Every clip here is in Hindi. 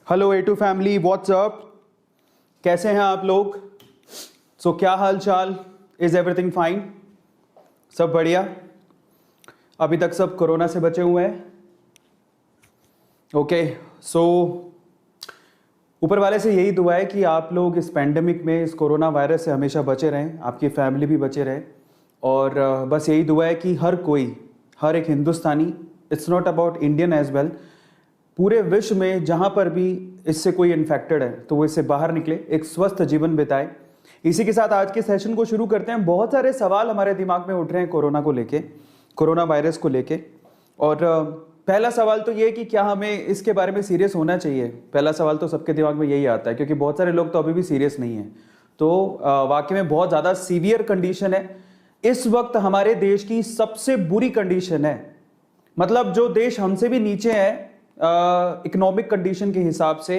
हेलो A2 फैमिली, व्हाट्सअप, कैसे हैं आप लोग? क्या हाल चाल? Is everything fine? सब बढ़िया? अभी तक सब कोरोना से बचे हुए हैं? ओके, ऊपर वाले से यही दुआ है कि आप लोग इस पैंडेमिक में, इस कोरोना वायरस से हमेशा बचे रहें, आपकी फैमिली भी बचे रहे। और बस यही दुआ है कि हर एक हिंदुस्तानी, it's not about Indian as well, पूरे विश्व में जहाँ पर भी इससे कोई इन्फेक्टेड है तो वो इससे बाहर निकले, एक स्वस्थ जीवन बिताए। इसी के साथ आज के सेशन को शुरू करते हैं। बहुत सारे सवाल हमारे दिमाग में उठ रहे हैं कोरोना को लेके, कोरोना वायरस को लेके। और पहला सवाल तो ये है कि क्या हमें इसके बारे में सीरियस होना चाहिए। पहला सवाल तो सबके दिमाग में यही आता है, क्योंकि बहुत सारे लोग तो अभी भी सीरियस नहीं हैं। तो वाकई में बहुत ज़्यादा सीवियर कंडीशन है। इस वक्त हमारे देश की सबसे बुरी कंडीशन है, मतलब जो देश हमसे भी नीचे है इकोनॉमिक कंडीशन के हिसाब से,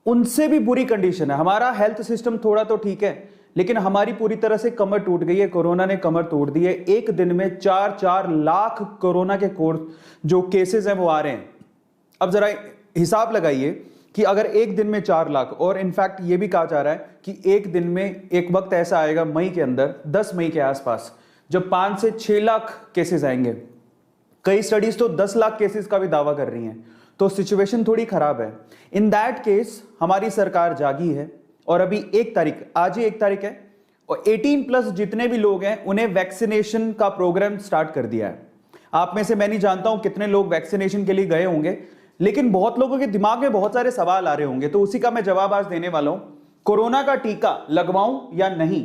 उनसे भी बुरी कंडीशन है। हमारा हेल्थ सिस्टम थोड़ा तो ठीक है, लेकिन हमारी पूरी तरह से कमर टूट गई है। कोरोना ने कमर तोड़ दी है। एक दिन में 4-4 लाख कोरोना के जो केसेस हैं वो आ रहे हैं। अब जरा हिसाब लगाइए कि अगर एक दिन में 4 लाख, और इनफैक्ट ये भी कहा जा रहा है कि एक दिन में एक वक्त ऐसा आएगा मई के अंदर, 10 मई के आसपास, जब 5 से 6 लाख केसेस आएंगे। कई स्टडीज तो 10 लाख केसेस का भी दावा कर रही हैं। तो सिचुएशन थोड़ी खराब है। इन दैट केस हमारी सरकार जागी है और अभी 1 तारीख, आज ही 1 तारीख है, और 18+ जितने भी लोग हैं उन्हें वैक्सीनेशन का प्रोग्राम स्टार्ट कर दिया है। आप में से मैं नहीं जानता हूं कितने लोग वैक्सीनेशन के लिए गए होंगे, लेकिन बहुत लोगों के दिमाग में बहुत सारे सवाल आ रहे होंगे, तो उसी का मैं जवाब आज देने वाला हूं। कोरोना का टीका लगवाऊं या नहीं?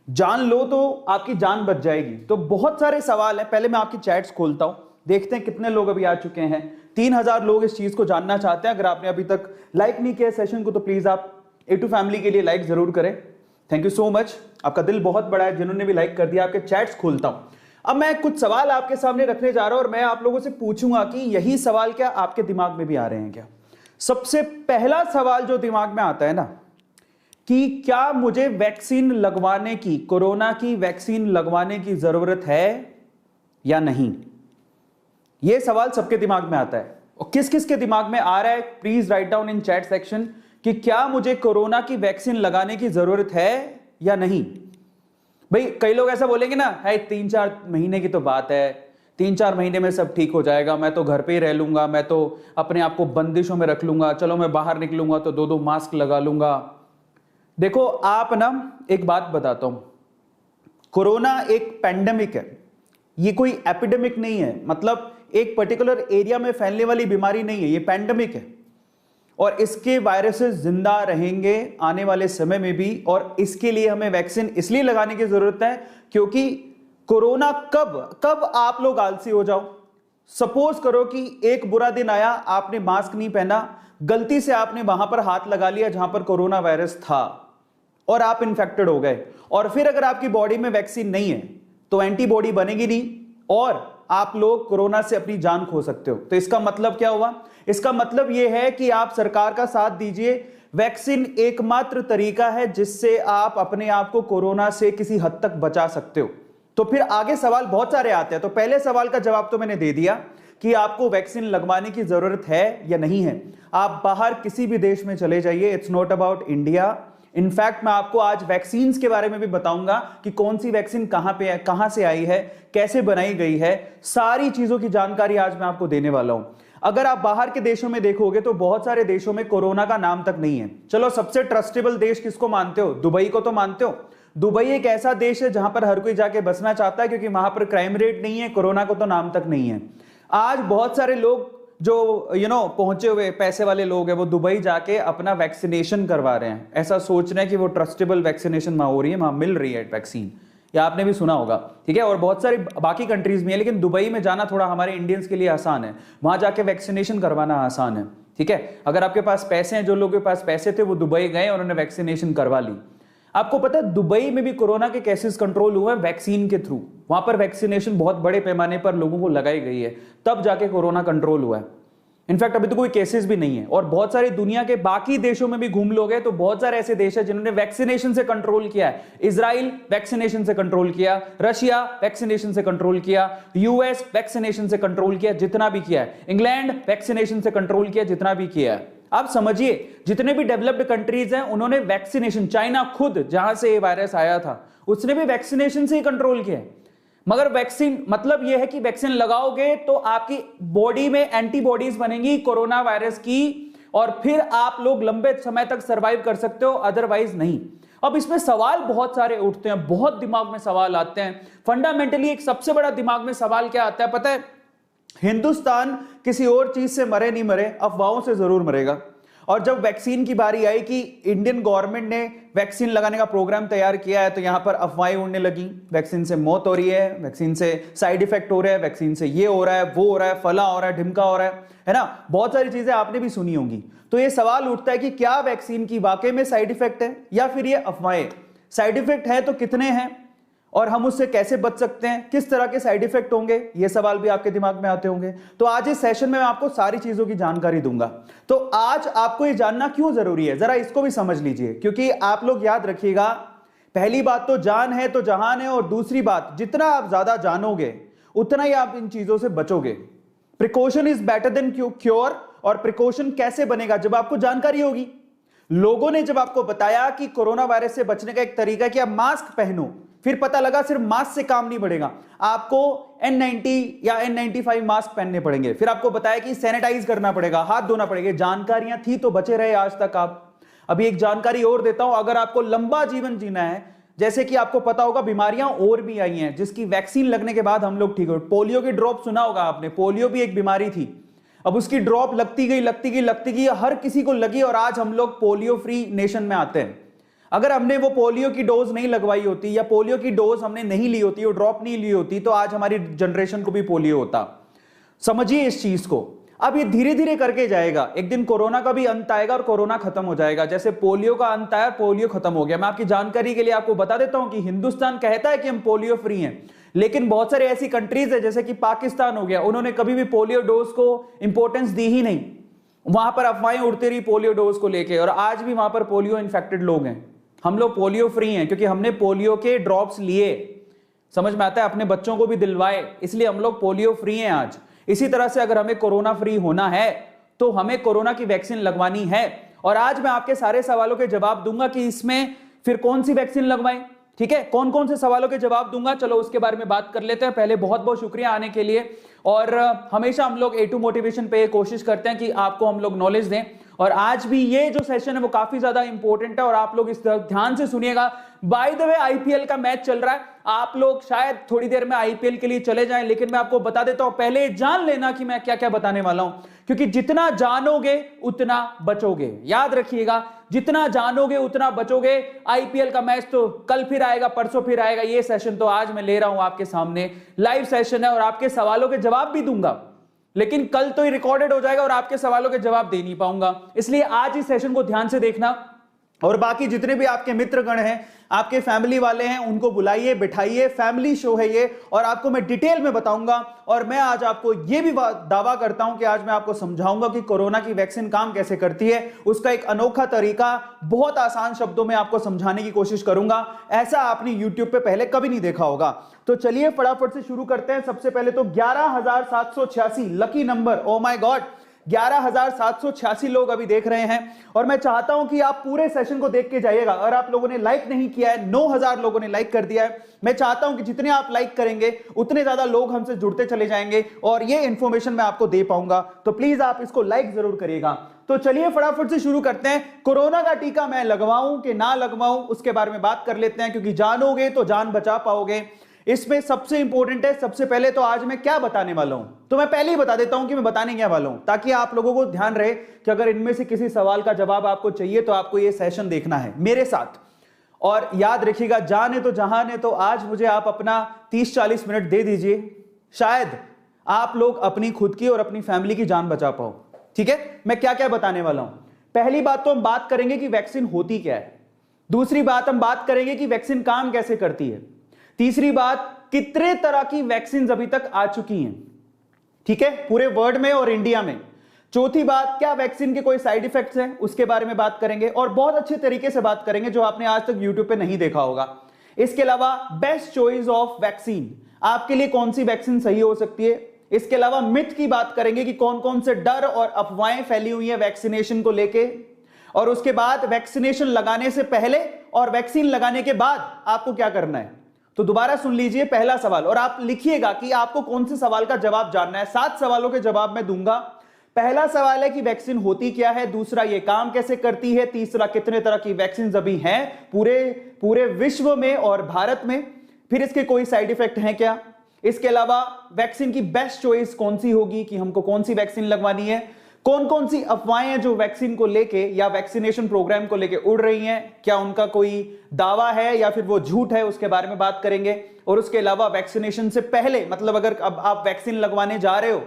जान लो तो आपकी जान बच जाएगी। तो बहुत सारे सवाल हैं। पहले मैं आपकी चैट्स खोलता हूं, देखते हैं कितने लोग अभी आ चुके हैं। 3000 लोग इस चीज को जानना चाहते हैं। अगर आपने अभी तक लाइक नहीं किया सेशन को तो प्लीज आप A2 फैमिली के लिए लाइक जरूर करें। थैंक यू सो मच, आपका दिल बहुत बड़ा है जिन्होंने भी लाइक कर दिया। आपके चैट्स खोलता हूं। अब मैं कुछ सवाल आपके सामने रखने जा रहा हूं और मैं आप लोगों से पूछूंगा कि यही सवाल क्या आपके दिमाग में भी आ रहे हैं क्या। सबसे पहला सवाल जो दिमाग में आता है ना, कि क्या मुझे वैक्सीन लगवाने की, कोरोना की वैक्सीन लगवाने की जरूरत है या नहीं? यह सवाल सबके दिमाग में आता है। और किस किस के दिमाग में आ रहा है please write down in chat section कि क्या मुझे कोरोना की वैक्सीन लगाने की जरूरत है या नहीं। भाई कई लोग ऐसा बोलेंगे ना, है 3-4 महीने की तो बात है, 3-4 महीने में सब ठीक हो जाएगा, मैं तो घर पे ही रह लूंगा, मैं तो अपने आप को बंदिशों में रख लूंगा, चलो मैं बाहर निकलूंगा तो 2-2 मास्क लगा लूंगा। देखो आप ना, एक बात बताता हूं, कोरोना एक पैंडेमिक है, ये कोई एपिडेमिक नहीं है। मतलब एक पर्टिकुलर एरिया में फैलने वाली बीमारी नहीं है, ये पैंडेमिक है। और इसके वायरसेस जिंदा रहेंगे आने वाले समय में भी, और इसके लिए हमें वैक्सीन इसलिए लगाने की जरूरत है क्योंकि कोरोना कब आप लोग आलसी हो जाओ। सपोज करो कि एक बुरा दिन आया, आपने मास्क नहीं पहना, गलती से आपने वहां पर हाथ लगा लिया जहां पर कोरोना वायरस था और आप इन्फेक्टेड हो गए, और फिर अगर आपकी बॉडी में वैक्सीन नहीं है तो एंटीबॉडी बनेगी नहीं और आप लोग कोरोना से अपनी जान खो सकते हो। तो इसका मतलब क्या हुआ? इसका मतलब यह है कि आप सरकार का साथ दीजिए। वैक्सीन एकमात्र तरीका है जिससे आप अपने आप को कोरोना से किसी हद तक बचा सकते हो। तो फिर आगे सवाल बहुत सारे आते हैं। तो पहले सवाल का जवाब तो मैंने दे दिया कि आपको वैक्सीन लगवाने की जरूरत है या नहीं है। आप बाहर किसी भी देश में चले जाइए, it's not about India. In fact मैं आपको आज वैक्सीन्स के बारे में भी बताऊंगा कि कौन सी वैक्सीन कहां पे है, कहां से आई है, कैसे बनाई गई है, सारी चीजों की जानकारी आज मैं आपको देने वाला हूं। अगर आप बाहर के देशों में देखोगे तो बहुत सारे देशों में कोरोना का नाम तक नहीं है। चलो सबसे ट्रस्टेबल देश किसको मानते हो? दुबई को तो मानते हो। दुबई एक ऐसा देश है जहां पर हर कोई जाके बसना चाहता है, क्योंकि वहां पर क्राइम रेट नहीं है, कोरोना को तो नाम तक नहीं है। आज बहुत सारे लोग जो पहुंचे हुए पैसे वाले लोग हैं वो दुबई जाके अपना वैक्सीनेशन करवा रहे हैं, ऐसा सोच रहे हैं कि वो ट्रस्टेबल वैक्सीनेशन वहां हो रही है, वहां मिल रही है वैक्सीन, या आपने भी सुना होगा, ठीक है। और बहुत सारी बाकी कंट्रीज में है, लेकिन दुबई में जाना थोड़ा हमारे इंडियंस के लिए आसान है, वहां जाके वैक्सीनेशन करवाना आसान है, ठीक है। अगर आपके पास पैसे हैं, जो लोगों के पास पैसे थे वो दुबई गए और उन्होंने वैक्सीनेशन करवा ली। आपको पता है दुबई में भी कोरोना के केसेस कंट्रोल हुए हैं वैक्सीन के थ्रू। वहां पर वैक्सीनेशन बहुत बड़े पैमाने पर लोगों को लगाई गई है, तब जाके कोरोना कंट्रोल हुआ है। इनफैक्ट अभी तो कोई केसेस भी नहीं है। और बहुत सारी दुनिया के बाकी देशों में भी घूम लोगे तो बहुत सारे ऐसे देश हैं जिन्होंने वैक्सीनेशन से कंट्रोल किया है। इजराइल वैक्सीनेशन से कंट्रोल किया, रशिया वैक्सीनेशन से कंट्रोल किया, यूएस वैक्सीनेशन से कंट्रोल किया जितना भी किया है, इंग्लैंड वैक्सीनेशन से कंट्रोल किया जितना भी किया है। आप समझिए जितने भी डेवलप्ड कंट्रीज हैं उन्होंने वैक्सीनेशन, चाइना खुद जहां से ये वायरस आया था उसने भी वैक्सीनेशन से ही कंट्रोल किया है। मगर वैक्सीन मतलब यह है कि वैक्सीन लगाओगे तो आपकी बॉडी में एंटीबॉडीज बनेंगी कोरोना वायरस की और फिर आप लोग लंबे समय तक सरवाइव कर सकते हो, अदरवाइज नहीं। अब इसमें सवाल बहुत सारे उठते हैं, बहुत दिमाग में सवाल आते हैं। फंडामेंटली एक सबसे बड़ा दिमाग में सवाल क्या आता है पता है? हिंदुस्तान किसी और चीज से मरे नहीं मरे, अफवाहों से जरूर मरेगा। और जब वैक्सीन की बारी आई कि इंडियन गवर्नमेंट ने वैक्सीन लगाने का प्रोग्राम तैयार किया है तो यहां पर अफवाहें उड़ने लगी, वैक्सीन से मौत हो रही है, वैक्सीन से साइड इफेक्ट हो रहे हैं, वैक्सीन से ये हो रहा है, वो हो रहा है, फला हो रहा है, ढिमका हो रहा है ना। बहुत सारी चीजें आपने भी सुनी होंगी। तो ये सवाल उठता है कि क्या वैक्सीन की वाकई में साइड इफेक्ट है या फिर ये अफवाहें? साइड इफेक्ट है तो कितने हैं और हम उससे कैसे बच सकते हैं, किस तरह के साइड इफेक्ट होंगे, ये सवाल भी आपके दिमाग में आते होंगे। तो आज इस सेशन में मैं आपको सारी चीजों की जानकारी दूंगा। तो आज आपको ये जानना क्यों जरूरी है, जरा इसको भी समझ लीजिए, क्योंकि आप लोग याद रखिएगा, पहली बात तो जान है तो जहान है, और दूसरी बात जितना आप ज्यादा जानोगे उतना ही आप इन चीजों से बचोगे। Precaution is better than cure. और प्रिकॉशन कैसे बनेगा? जब आपको जानकारी होगी। लोगों ने जब आपको बताया कि कोरोना वायरस से बचने का एक तरीका है कि आप मास्क पहनो, फिर पता लगा सिर्फ मास्क से काम नहीं बढ़ेगा, आपको N90 या N95 मास्क पहनने पड़ेंगे। फिर आपको बताया कि सैनिटाइज करना पड़ेगा, हाथ धोना पड़ेगा। जानकारियां थी तो बचे रहे आज तक आप। अभी एक जानकारी और देता हूं, अगर आपको लंबा जीवन जीना है, जैसे कि आपको पता होगा बिमारियां और भी आई हैं जिसकी वैक्सीन लगने के बाद हम लोग ठीक हो। पोलियो की ड्रॉप सुना होगा आपने, पोलियो भी एक बीमारी थी। अब उसकी ड्रॉप लगती गई, हर किसी को लगी और आज हम लोग पोलियो फ्री नेशन में आते हैं। अगर हमने वो पोलियो की डोज नहीं लगवाई होती या पोलियो की डोज हमने नहीं ली होती, वो ड्रॉप नहीं ली होती, तो आज हमारी जनरेशन को भी पोलियो होता। समझिए इस चीज को। अब ये धीरे धीरे करके जाएगा, एक दिन कोरोना का भी अंत आएगा और कोरोना खत्म हो जाएगा। जैसे पोलियो का अंत आया, पोलियो खत्म हो गया। मैं आपकी जानकारी के लिए आपको बता देता हूं कि हिंदुस्तान कहता है कि हम पोलियो फ्री हैं, लेकिन बहुत सारी ऐसी कंट्रीज है जैसे कि पाकिस्तान हो गया, उन्होंने कभी भी पोलियो डोज को इंपॉर्टेंस दी ही नहीं। वहां पर अफवाहें उड़ती रही पोलियो डोज को लेकर, और आज भी वहां पर पोलियो इन्फेक्टेड लोग हैं। हम लोग पोलियो फ्री हैं क्योंकि हमने पोलियो के ड्रॉप्स लिए, समझ में आता है, अपने बच्चों को भी दिलवाए, इसलिए हम लोग पोलियो फ्री हैं आज। इसी तरह से अगर हमें कोरोना फ्री होना है तो हमें कोरोना की वैक्सीन लगवानी है। और आज मैं आपके सारे सवालों के जवाब दूंगा कि इसमें फिर कौन सी वैक्सीन लगवाएं, ठीक है, कौन कौन से सवालों के जवाब दूंगा। चलो उसके बारे में बात कर लेते हैं। पहले बहुत बहुत शुक्रिया आने के लिए, और हमेशा हम लोग A2 मोटिवेशन पे कोशिश करते हैं कि आपको हम लोग नॉलेज दें, और आज भी ये जो सेशन है वो काफी ज्यादा इंपॉर्टेंट है और आप लोग इस ध्यान से सुनिएगा। बाय द वे IPL का मैच चल रहा है, आप लोग शायद थोड़ी देर में IPL के लिए चले जाएं, लेकिन मैं आपको बता देता हूं, पहले जान लेना कि मैं क्या क्या बताने वाला हूं, क्योंकि जितना जानोगे उतना बचोगे। याद रखिएगा, जितना जानोगे उतना बचोगे। IPL का मैच तो कल फिर आएगा, परसों फिर आएगा, ये सेशन तो आज मैं ले रहा हूं आपके सामने, लाइव सेशन है और आपके सवालों के जवाब भी दूंगा, लेकिन कल तो ये रिकॉर्डेड हो जाएगा और आपके सवालों के जवाब दे नहीं पाऊंगा। इसलिए आज इस सेशन को ध्यान से देखना, और बाकी जितने भी आपके मित्रगण हैं, आपके फैमिली वाले हैं, उनको बुलाइए, बिठाइए। फैमिली शो है ये, और आपको मैं डिटेल में बताऊंगा। और मैं आज आपको ये भी दावा करता हूं कि आज मैं आपको समझाऊंगा कि कोरोना की वैक्सीन काम कैसे करती है, उसका एक अनोखा तरीका बहुत आसान शब्दों में आपको समझाने की कोशिश करूंगा। ऐसा आपने यूट्यूब पे पहले कभी नहीं देखा होगा। तो चलिए फटाफट से शुरू करते हैं। सबसे पहले तो 11,786 lucky number, oh my God, 11,786 लोग अभी देख रहे हैं। और मैं चाहता हूं कि आप पूरे सेशन को देख के जाइएगा। अगर आप लोगों ने लाइक नहीं किया है, 9,000 लोगों ने लाइक कर दिया है। मैं चाहता हूं कि जितने आप लाइक करेंगे उतने ज्यादा लोग हमसे जुड़ते चले जाएंगे और ये इंफॉर्मेशन मैं आपको दे पाऊंगा। तो प्लीज आप इसको लाइक जरूर करिएगा। तो चलिए फटाफट से शुरू करते हैं। कोरोना का टीका मैं लगवाऊं कि ना लगवाऊं उसके बारे में बात कर लेते हैं, क्योंकि जानोगे तो जान बचा पाओगे। इसमें सबसे इंपॉर्टेंट है, सबसे पहले तो आज मैं क्या बताने वाला हूं, तो मैं पहले ही बता देता हूं कि मैं बताने क्या वाला हूं, ताकि आप लोगों को ध्यान रहे कि अगर इनमें से किसी सवाल का जवाब आपको चाहिए तो आपको यह सेशन देखना है मेरे साथ। और याद रखिएगा, जाने तो जहान है, तो आज मुझे आप अपना 30-40 मिनट दे दीजिए, शायद आप लोग अपनी खुद की और अपनी फैमिली की जान बचा पाओ। ठीक है, मैं क्या क्या बताने वाला हूं। पहली बात तो हम बात करेंगे कि वैक्सीन होती क्या है। दूसरी बात हम बात करेंगे कि वैक्सीन काम कैसे करती है। तीसरी बात, कितने तरह की वैक्सीन अभी तक आ चुकी हैं, ठीक है, पूरे वर्ल्ड में और इंडिया में। चौथी बात, क्या वैक्सीन के कोई साइड इफेक्ट्स हैं, उसके बारे में बात करेंगे, और बहुत अच्छे तरीके से बात करेंगे जो आपने आज तक यूट्यूब पे नहीं देखा होगा। इसके अलावा बेस्ट चॉइस ऑफ वैक्सीन, आपके लिए कौन सी वैक्सीन सही हो सकती है, इसके अलावा मिथ की बात करेंगे कि कौन कौन से डर और अफवाहें फैली हुई है वैक्सीनेशन को लेके, और उसके बाद वैक्सीनेशन लगाने से पहले और वैक्सीन लगाने के बाद आपको क्या करना है। तो दोबारा सुन लीजिए पहला सवाल, और आप लिखिएगा कि आपको कौन से सवाल का जवाब जानना है। 7 सवालों के जवाब मैं दूंगा। पहला सवाल है कि वैक्सीन होती क्या है, दूसरा ये काम कैसे करती है, तीसरा कितने तरह की वैक्सीन अभी हैं पूरे विश्व में और भारत में, फिर इसके कोई साइड इफेक्ट हैं क्या, इसके अलावा वैक्सीन की बेस्ट चॉइस कौन सी होगी कि हमको कौन सी वैक्सीन लगवानी है, कौन कौन सी अफवाहें हैं जो वैक्सीन को लेके या वैक्सीनेशन प्रोग्राम को लेके उड़ रही हैं, क्या उनका कोई दावा है या फिर वो झूठ है, उसके बारे में बात करेंगे। और उसके अलावा वैक्सीनेशन से पहले, मतलब अगर अब आप वैक्सीन लगवाने जा रहे हो,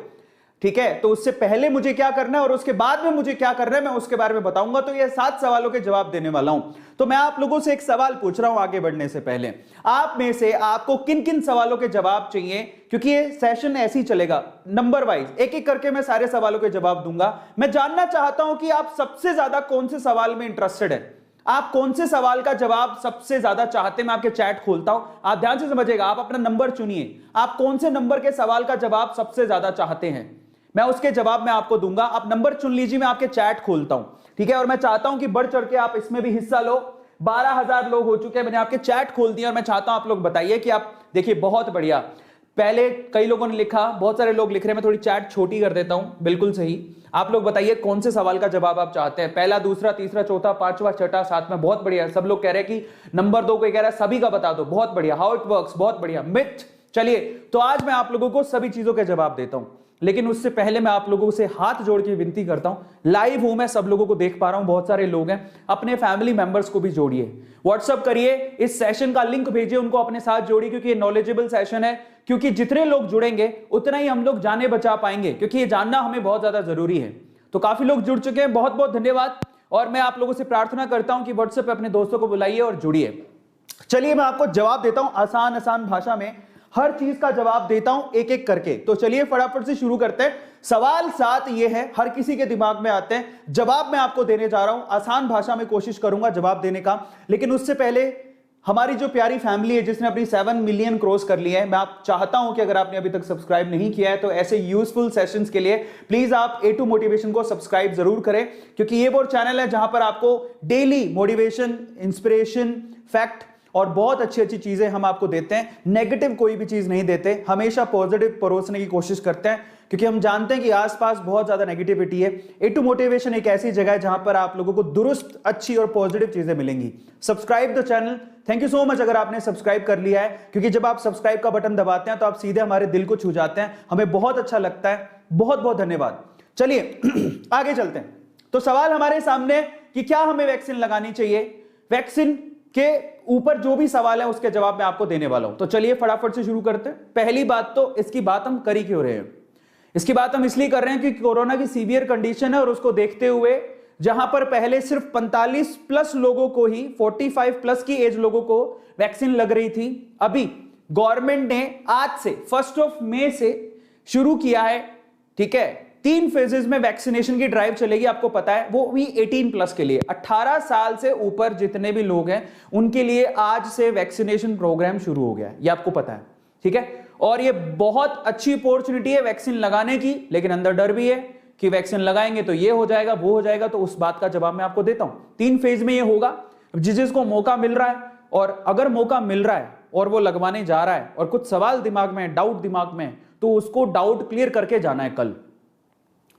ठीक है, तो उससे पहले मुझे क्या करना है और उसके बाद में मुझे क्या करना है, मैं उसके बारे में बताऊंगा। तो ये 7 सवालों के जवाब देने वाला हूं। तो मैं आप लोगों से एक सवाल पूछ रहा हूं आगे बढ़ने से पहले, आप में से आपको किन किन सवालों के जवाब चाहिए, क्योंकि ये सेशन ऐसे ही चलेगा, नंबर वाइज एक एक करके मैं सारे सवालों के जवाब दूंगा। मैं जानना चाहता हूं कि आप सबसे ज्यादा कौन से सवाल में इंटरेस्टेड है, आप कौन से सवाल का जवाब सबसे ज्यादा चाहते हैं। मैं आपके चैट खोलता हूं, आप ध्यान से समझिएगा, आप अपना नंबर चुनिए, आप कौन से नंबर के सवाल का जवाब सबसे ज्यादा चाहते हैं, मैं उसके जवाब में आपको दूंगा। आप नंबर चुन लीजिए, मैं आपके चैट खोलता हूं, ठीक है। और मैं चाहता हूं कि बढ़ चढ़ के आप इसमें भी हिस्सा लो। 12,000 लोग हो चुके हैं, मैंने आपके चैट खोल दिया और मैं चाहता हूं आप लोग बताइए कि आप देखिए, बहुत बढ़िया। पहले कई लोगों ने लिखा, बहुत सारे लोग लिख रहे हैं, मैं थोड़ी चैट छोटी कर देता हूं, बिल्कुल सही। आप लोग बताइए कौन से सवाल का जवाब आप चाहते हैं, पहला, दूसरा, तीसरा, चौथा, पांचवा, छठा, सातवां। बहुत बढ़िया, सब लोग कह रहे हैं कि नंबर 2 कोई कह रहा है सभी का बता दो, बहुत बढ़िया। हाउ इट वर्क्स, बहुत बढ़िया। मिथ, चलिए तो आज मैं आप लोगों को सभी चीजों के जवाब देता हूं, लेकिन उससे पहले मैं आप लोगों से हाथ जोड़ के विनती करता हूं, लाइव हूं मैं, सब लोगों को देख पा रहा हूं, बहुत सारे लोग हैं, अपने फैमिली मेंबर्स को भी जोड़िए, व्हाट्सएप करिए, इस सेशन का लिंक भेजिए, उनको अपने साथ जोड़िए, क्योंकि ये नॉलेजेबल सेशन है, क्योंकि जितने लोग जुड़ेंगे उतना ही हम लोग जाने बचा पाएंगे, क्योंकि ये जानना हमें बहुत ज्यादा जरूरी है। तो काफी लोग जुड़ चुके हैं, बहुत बहुत धन्यवाद। और मैं आप लोगों से प्रार्थना करता हूं कि व्हाट्सएप पे अपने दोस्तों को बुलाइए और जुड़िए। चलिए मैं आपको जवाब देता हूं, आसान आसान भाषा में हर चीज का जवाब देता हूं एक एक करके। तो चलिए फटाफट से शुरू करते हैं। सवाल 7 ये है, हर किसी के दिमाग में आते हैं, जवाब मैं आपको देने जा रहा हूं, आसान भाषा में कोशिश करूंगा जवाब देने का। लेकिन उससे पहले हमारी जो प्यारी फैमिली है जिसने अपनी 7 मिलियन क्रॉस कर लिया है, मैं आप चाहता हूं कि अगर आपने अभी तक सब्सक्राइब नहीं किया है तो ऐसे यूजफुल सेशंस के लिए प्लीज आप A2 मोटिवेशन को सब्सक्राइब जरूर करें, क्योंकि ये वो चैनल है जहां पर आपको डेली मोटिवेशन, इंस्पिरेशन, फैक्ट और बहुत अच्छी अच्छी चीजें हम आपको देते हैं। नेगेटिव कोई भी चीज नहीं देते, हमेशा पॉजिटिव परोसने की कोशिश करते हैं, क्योंकि हम जानते हैं कि आसपास बहुत ज्यादा नेगेटिविटी है। A2 मोटिवेशन एक ऐसी जगह है जहां पर आप लोगों को दुरुस्त, अच्छी और पॉजिटिव चीजें मिलेंगी। Subscribe the channel, thank you so much अगर आपने सब्सक्राइब कर लिया है, क्योंकि जब आप सब्सक्राइब का बटन दबाते हैं तो आप सीधे हमारे दिल को छू जाते हैं, हमें बहुत अच्छा लगता है। बहुत बहुत धन्यवाद। चलिए आगे चलते हैं। तो सवाल हमारे सामने कि क्या हमें वैक्सीन लगानी चाहिए, वैक्सीन के ऊपर जो भी सवाल है उसके जवाब मैं आपको देने वाला हूं। तो चलिए फटाफट से शुरू करते हैं। पहली बात, तो इसकी बात हम कर ही क्यों रहे हैं? इसकी बात हम इसलिए कर रहे हैं कि कोरोना की सीवियर कंडीशन है और उसको देखते हुए जहां पर पहले सिर्फ 45 प्लस लोगों को ही, 45 प्लस की एज लोगों को वैक्सीन लग रही थी, अभी गवर्नमेंट ने आज से 1 मई से शुरू किया है, ठीक है। 3 फेजेस में वैक्सीनेशन की ड्राइव चलेगी, आपको पता है, वो भी 18 प्लस के लिए, 18 साल से ऊपर जितने भी लोग हैं उनके लिए आज से वैक्सीनेशन प्रोग्राम शुरू हो गया है, ये आपको पता है, ठीक है। और ये बहुत अच्छी अपॉर्चुनिटी है वैक्सीन लगाने की, लेकिन अंदर डर भी है कि वैक्सीन लगाएंगे तो ये हो जाएगा, वो हो जाएगा। तो उस बात का जवाब मैं आपको देता हूं। 3 फेज में ये होगा, जिसको मौका मिल रहा है, और अगर मौका मिल रहा है और वो लगवाने जा रहा है और कुछ सवाल दिमाग में, डाउट दिमाग में, तो उसको डाउट क्लियर करके जाना है कल।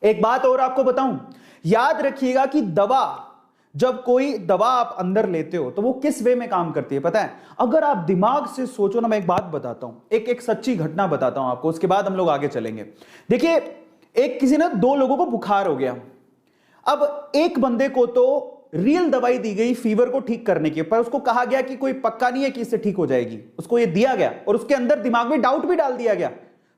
एक बात और आपको बताऊं, याद रखिएगा कि दवा, जब कोई दवा आप अंदर लेते हो तो वो किस वे में काम करती है पता है? अगर आप दिमाग से सोचो ना, मैं एक बात बताता हूं, एक सच्ची घटना बताता हूं आपको, उसके बाद हम लोग आगे चलेंगे। देखिए, एक किसी ने 2 लोगों को बुखार हो गया। अब एक बंदे को तो रियल दवाई दी गई फीवर को ठीक करने की, पर उसको कहा गया कि कोई पक्का नहीं है कि इससे ठीक हो जाएगी, उसको ये दिया गया और उसके अंदर दिमाग में डाउट भी डाल दिया गया।